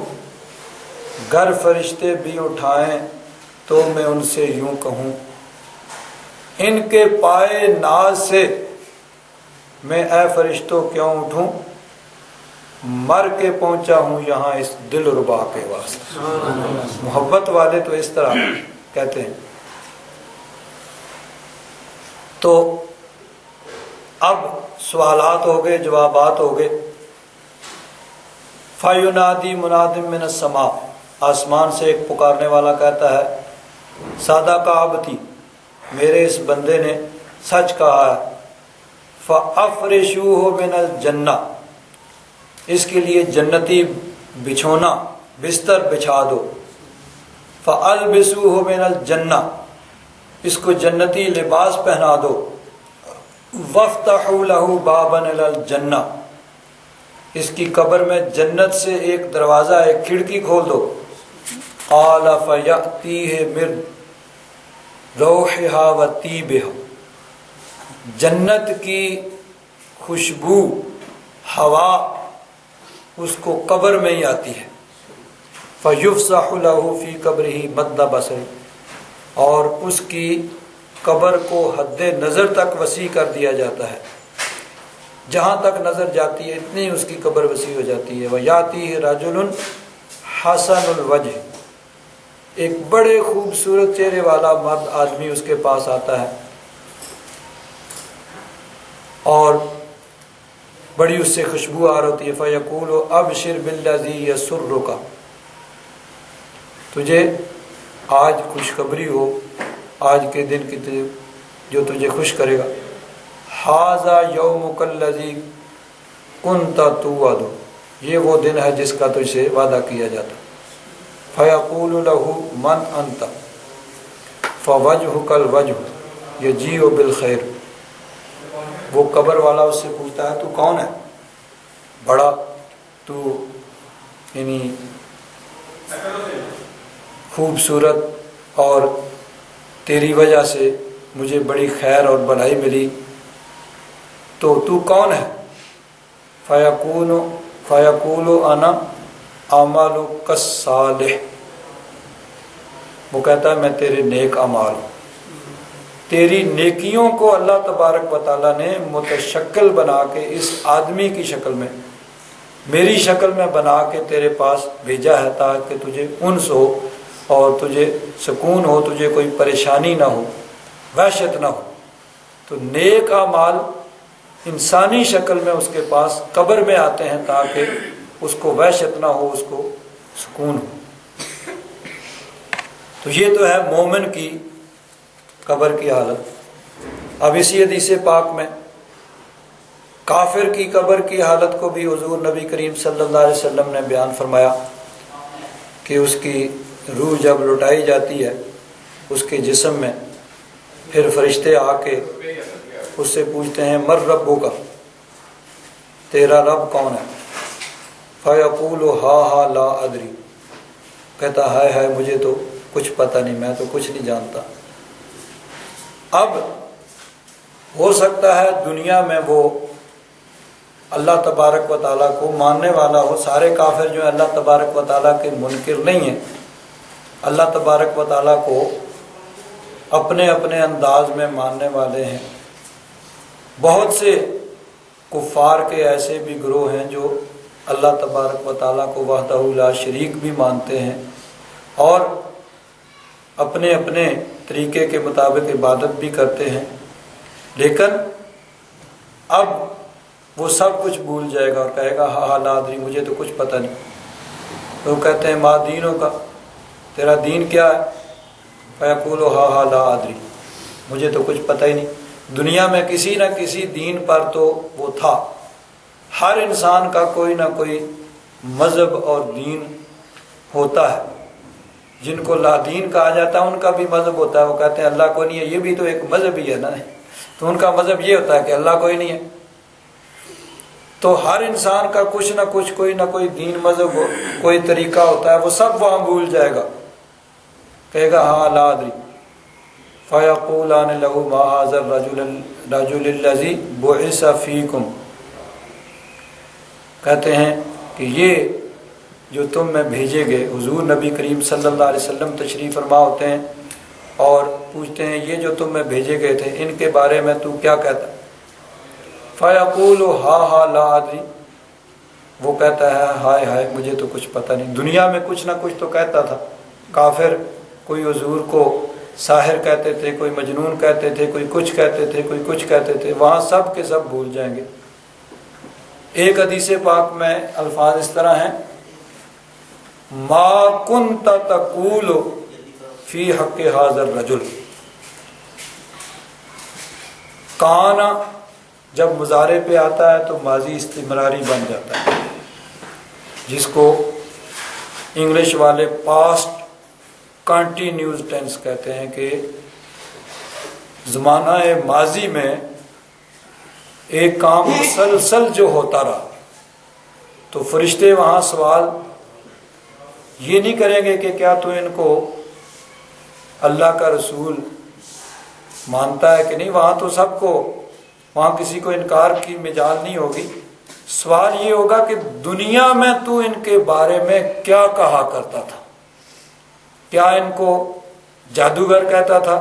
گر فرشتے بھی اٹھائیں تو میں ان سے یوں کہوں، ان کے پائے ناز سے میں اے فرشتوں کیوں اٹھوں، مر کے پہنچا ہوں یہاں اس دل ربا کے واسطے۔ محبت والے تو اس طرح کہتے ہیں۔ تو اب سوالات ہو گئے، جوابات ہو گئے۔ فَيُنَادِي مُنَادٍ مِّنَ السَّمَاءِ، آسمان سے ایک پکارنے والا کہتا ہے صدق عبدی، میرے اس بندے نے سچ کہا ہے، فَأَفْرِشُوهُ مِنَ الْجَنَّةِ، اس کے لیے جنتی بچھونا بستر بچھا دو، فَأَلْبِسُوهُ مِنَ الْجَنَّةِ، اس کو جنتی لباس پہنا دو، وَافْتَحُوا لَهُ بَابًا إِلَى الْجَنَّةِ، اس کی قبر میں جنت سے ایک دروازہ ایک کھڑکی کھول دو، قَالَ فَيَأْتِيهِ مِنْ روحها وَطِيبِهَا، جنت کی خوشبو ہوا اس کو قبر میں ہی آتی ہے، فَيُفْسَحُ لَهُ فِي قَبْرِهِ مَدَّ بَصَرِهِ، اور اس کی قبر کو حد نظر تک وسیع کر دیا جاتا ہے، جہاں تک نظر جاتی ہے اتنی اس کی قبر وسیع ہو جاتی ہے۔ وَيَأْتِيهِ رَجُلٌ حَسَنُ الْوَجْهِ، ایک بڑے خوبصورت چہرے والا مرد آدمی اس کے پاس آتا ہے اور بڑی اس سے خوشبو آ رہی ہوتی ہے، فَيَقُولُ أَبْشِرْ بِالَّذِي يَسُرُّكَ، تجھے آج خوشخبری ہو آج کے دن کی جو تجھے خوش کرے گا، ھذا یومک الذی کنت توعد، یہ وہ دن ہے جس کا تجھ سے وعدہ کیا جاتا۔ فیقول لہ من انت فوجہک الوجہ یجیء بالخیر، وہ قبر والا اس سے پوچھتا ہے تو کون ہے، بڑا تو یعنی خوبصورت اور تیری وجہ سے مجھے بڑی خیر اور بھلائی ملی، تو کون ہے؟ فیقول انا اعمالک الصالح، وہ کہتا ہے میں تیرے نیک اعمال ہوں، تیری نیکیوں کو اللہ تبارک و تعالیٰ نے متشکل بنا کے اس آدمی کی شکل میں میری شکل میں بنا کے تیرے پاس بھیجا ہے تاکہ تجھے انس ہو اور تجھے سکون ہو، تجھے کوئی پریشانی نہ ہو، وحشت نہ ہو۔ تو نیک اعمال انسانی شکل میں اس کے پاس قبر میں آتے ہیں تاکہ اس کو وحشت نہ ہو، اس کو سکون ہو۔ تو یہ تو ہے مومن کی قبر کی حالت۔ اب اسی حدیث پاک میں کافر کی قبر کی حالت کو بھی حضور نبی کریم صلی اللہ علیہ وسلم نے بیان فرمایا کہ اس کی روح جب لٹائی جاتی ہے اس کے جسم میں، پھر فرشتے آ کے اس سے پوچھتے ہیں مر ربک، تیرا رب کون ہے؟ فیقول ہا لا ادری، کہتا ہے مجھے تو کچھ پتہ نہیں، میں تو کچھ نہیں جانتا۔ اب ہو سکتا ہے دنیا میں وہ اللہ تبارک و تعالیٰ کو ماننے والا ہو، سارے کافر جو ہیں اللہ تبارک و تعالیٰ کے منکر نہیں ہیں، اللہ تبارک و تعالیٰ کو اپنے اپنے انداز میں ماننے والے ہیں۔ بہت سے کفار کے ایسے بھی گروہ ہیں جو اللہ تبارک و تعالیٰ کو وحدہ لا شریک بھی مانتے ہیں اور اپنے اپنے طریقے کے مطابق عبادت بھی کرتے ہیں، لیکن اب وہ سب کچھ بھول جائے گا اور کہے گا ہاں لا ادری، مجھے تو کچھ پتہ نہیں۔ تو کہتے ہیں ما دینوں کا، تیرا دین کیا ہے؟ فیقول ہاں لا ادری، مجھے تو کچھ پتہ ہی نہیں۔ دنیا میں کسی نہ کسی دین پر تو وہ تھا، ہر انسان کا کوئی نہ کوئی مذہب اور دین ہوتا ہے۔ جن کو لا دین کہا جاتا ہے ان کا بھی مذہب ہوتا ہے، وہ کہتے ہیں اللہ کوئی نہیں ہے، یہ بھی تو ایک مذہب ہی ہے نا، تو ان کا مذہب یہ ہوتا ہے کہ اللہ کوئی نہیں ہے۔ تو ہر انسان کا کچھ نہ کچھ کوئی نہ کوئی دین مذہب ہو، کوئی طریقہ ہوتا ہے، وہ سب وہاں بھول جائے گا، کہے گا ہاں لا ادری۔ فیقولان لہ ما ھذا الرجل الذی بعث فیکم، کہتے ہیں کہ یہ جو تم میں بھیجے گئے، حضور نبی کریم صلی اللہ علیہ وسلم تشریف فرما ہوتے ہیں اور پوچھتے ہیں یہ جو تم میں بھیجے گئے تھے ان کے بارے میں تو کیا کہتا؟ فَيَقُولُ ہا لا ادری، وہ کہتا ہے ہائے ہائے مجھے تو کچھ پتہ نہیں۔ دنیا میں کچھ نہ کچھ تو کہتا تھا، کافر کوئی حضور کو ساحر کہتے تھے، کوئی مجنون کہتے تھے، کوئی کچھ کہتے تھے، کوئی کچھ کہتے تھے، وہاں سب کے سب بھول جائیں گے۔ ایک حدیث پاک میں الفاظ اس طرح ہیں، ما کنت تقول فی حق ھذا الرجل، کانا جب مضارع پہ آتا ہے تو ماضی استمراری بن جاتا ہے، جس کو انگلش والے پاسٹ کنٹینیوس ٹینس کہتے ہیں، کہ زمانہ ماضی میں ایک کام مسلسل جو ہوتا رہا، تو فرشتے وہاں سوال یہ نہیں کریں گے کہ کیا تو ان کو اللہ کا رسول مانتا ہے کہ نہیں، وہاں تو سب کو، وہاں کسی کو انکار کی مجال نہیں ہوگی۔ سوال یہ ہوگا کہ دنیا میں تو ان کے بارے میں کیا کہا کرتا تھا؟ کیا ان کو جادوگر کہتا تھا،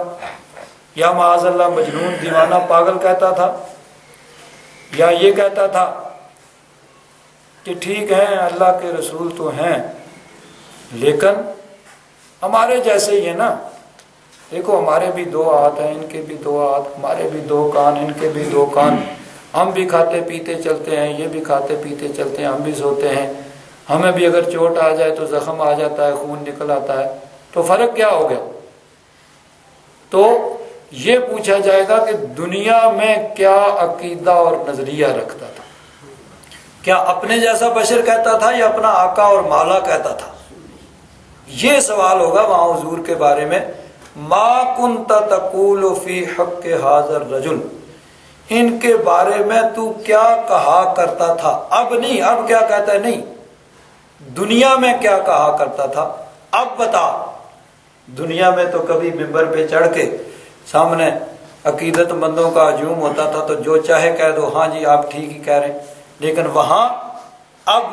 یا معاذ اللہ مجنون دیوانہ پاگل کہتا تھا، یا یہ کہتا تھا کہ ٹھیک ہے اللہ کے رسول تو ہیں لیکن ہمارے جیسے ہی ہے نا، دیکھو ہمارے بھی دو ہاتھ ہیں، ان کے بھی دو ہاتھ، ہمارے بھی دو کان، ان کے بھی دو کان، ہم بھی کھاتے پیتے چلتے ہیں، یہ بھی کھاتے پیتے چلتے ہیں، ہم بھی سوتے ہیں، ہمیں بھی اگر چوٹ آ جائے تو زخم آ جاتا ہے، خون نکل آتا ہے، تو فرق کیا ہو گیا؟ تو یہ پوچھا جائے گا کہ دنیا میں کیا عقیدہ اور نظریہ رکھتا تھا، کیا اپنے جیسا بشر کہتا تھا یا اپنا آقا اور مولا کہتا تھا؟ یہ سوال ہوگا وہاں حضور کے بارے میں، ما کنت تقول فی حق ھذا الرجل، ان کے بارے میں تو کیا کہا کرتا تھا؟ اب نہیں، اب کیا کہتا ہے نہیں، دنیا میں کیا کہا کرتا تھا اب بتا۔ دنیا میں تو کبھی ممبر پہ چڑھ کے سامنے عقیدت مندوں کا ہجوم ہوتا تھا تو جو چاہے کہہ دو، ہاں جی آپ ٹھیک ہی کہہ رہے ہیں، لیکن وہاں اب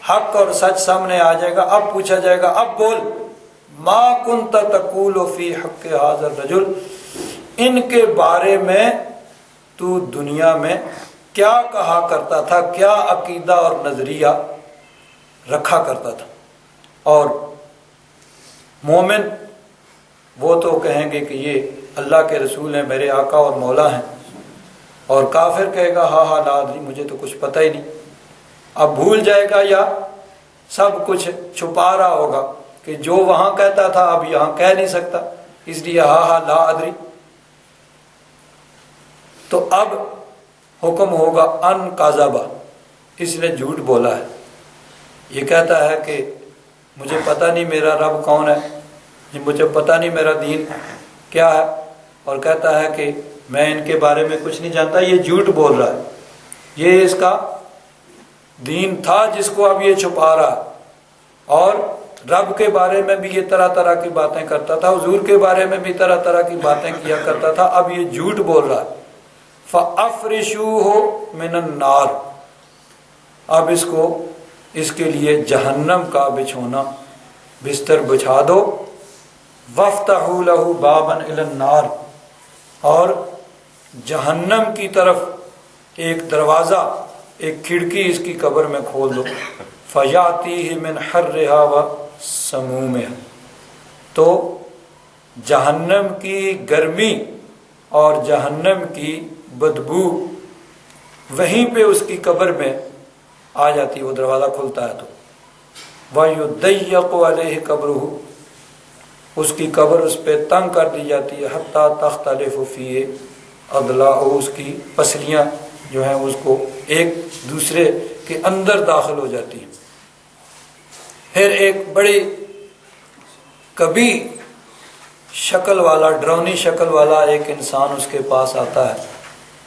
حق اور سچ سامنے آ جائے گا، اب پوچھا جائے گا، اب بول، ما کنت تقول فی حق ھذا الرجل، ان کے بارے میں تو دنیا میں کیا کہا کرتا تھا، کیا عقیدہ اور نظریہ رکھا کرتا تھا؟ اور مومن وہ تو کہیں گے کہ یہ اللہ کے رسول ہیں، میرے آقا اور مولا ہیں، اور کافر کہے گا ہاں لا ادری، مجھے تو کچھ پتہ ہی نہیں۔ اب بھول جائے گا یا سب کچھ چھپا رہا ہوگا کہ جو وہاں کہتا تھا اب یہاں کہہ نہیں سکتا، اس لیے ہاں لا ادری۔ تو اب حکم ہوگا ان کاذبہ، اس نے جھوٹ بولا ہے، یہ کہتا ہے کہ مجھے پتہ نہیں میرا رب کون ہے، مجھے پتہ نہیں میرا دین کیا ہے، اور کہتا ہے کہ میں ان کے بارے میں کچھ نہیں جانتا، یہ جھوٹ بول رہا ہے، یہ اس کا دین تھا جس کو اب یہ چھپا رہا ہے، اور رب کے بارے میں بھی یہ طرح طرح کی باتیں کرتا تھا، حضور کے بارے میں بھی طرح طرح کی باتیں کیا کرتا تھا، اب یہ جھوٹ بول رہا ہے۔ فَأَفْرِشُوهُ مِنَ النَّارِ، اب اس کو اس کے لیے جہنم کا بچھونا بستر بچھا دو، وَافْتَحُوا لَهُ بَابًا إِلَى النَّارِ، اور جہنم کی طرف ایک دروازہ، ایک کھڑکی اس کی قبر میں کھول دو، فَيَأْتِيهِ مِنْ حَرِّهَا وَسَمُومِهَا، تو جہنم کی گرمی اور جہنم کی بدبو وہیں پہ اس کی قبر میں آ جاتی ہے، وہ دروازہ کھلتا ہے تو وَيُضَيَّقُ عَلَيْهِ قَبْرُهُ، اس کی قبر اس پہ تنگ کر دی جاتی ہے، حتیٰ تختلف فیہ اضلاعہ، اس کی پسلیاں جو ہیں اس کو ایک دوسرے کے اندر داخل ہو جاتی ہیں۔ پھر ایک بڑی کبھی شکل والا، ڈراؤنی شکل والا ایک انسان اس کے پاس آتا ہے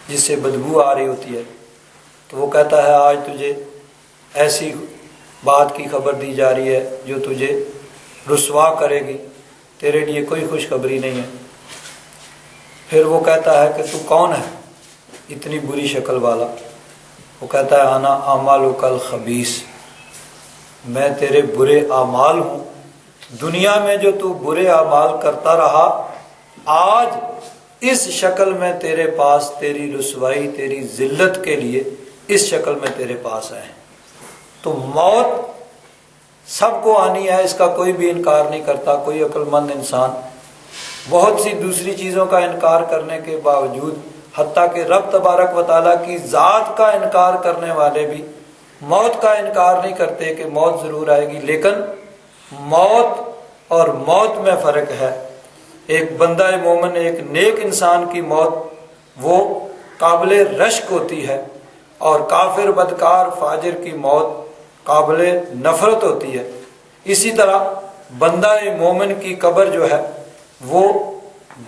جس سے بدبو آ رہی ہوتی ہے، تو وہ کہتا ہے آج تجھے ایسی بات کی خبر دی جا رہی ہے جو تجھے رسوا کرے گی، تیرے لیے کوئی خوشخبری نہیں ہے۔ پھر وہ کہتا ہے کہ تو کون ہے اتنی بری شکل والا؟ وہ کہتا ہے انا اعمالک الخبیث، میں تیرے برے اعمال ہوں، دنیا میں جو تو برے اعمال کرتا رہا، آج اس شکل میں تیرے پاس تیری رسوائی، تیری ذلت کے لیے اس شکل میں تیرے پاس آئے۔ تو موت سب کو آنی ہے، اس کا کوئی بھی انکار نہیں کرتا کوئی عقل مند انسان۔ بہت سی دوسری چیزوں کا انکار کرنے کے باوجود، حتیٰ کہ رب تبارک و تعالیٰ کی ذات کا انکار کرنے والے بھی موت کا انکار نہیں کرتے کہ موت ضرور آئے گی، لیکن موت اور موت میں فرق ہے۔ ایک بندہ مومن، ایک نیک انسان کی موت وہ قابل رشک ہوتی ہے، اور کافر بدکار فاجر کی موت قابل نفرت ہوتی ہے۔ اسی طرح بندہ مومن کی قبر جو ہے وہ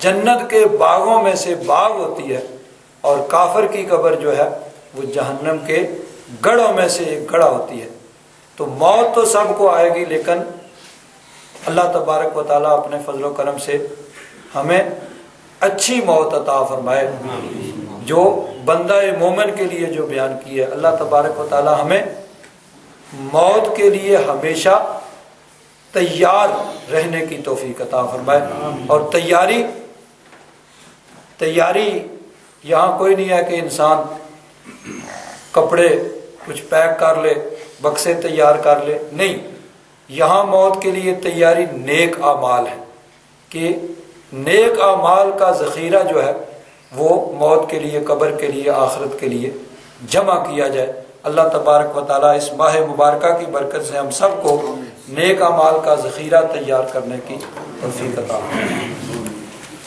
جنت کے باغوں میں سے باغ ہوتی ہے، اور کافر کی قبر جو ہے وہ جہنم کے گڑھوں میں سے ایک گڑھا ہوتی ہے۔ تو موت تو سب کو آئے گی، لیکن اللہ تبارک و تعالیٰ اپنے فضل و کرم سے ہمیں اچھی موت عطا فرمائے، جو بندہ مومن کے لیے جو بیان کی ہے۔ اللہ تبارک و تعالیٰ ہمیں موت کے لیے ہمیشہ تیار رہنے کی توفیق عطا فرمائے۔ اور تیاری یہاں کوئی نہیں ہے کہ انسان کپڑے کچھ پیک کر لے، بکسے تیار کر لے، نہیں، یہاں موت کے لیے تیاری نیک اعمال ہے، کہ نیک اعمال کا ذخیرہ جو ہے وہ موت کے لیے، قبر کے لیے، آخرت کے لیے جمع کیا جائے۔ اللہ تبارک و تعالیٰ اس ماہ مبارکہ کی برکت سے ہم سب کو نیک اعمال کا ذخیرہ تیار کرنے کی توفیق عطا فرمائے۔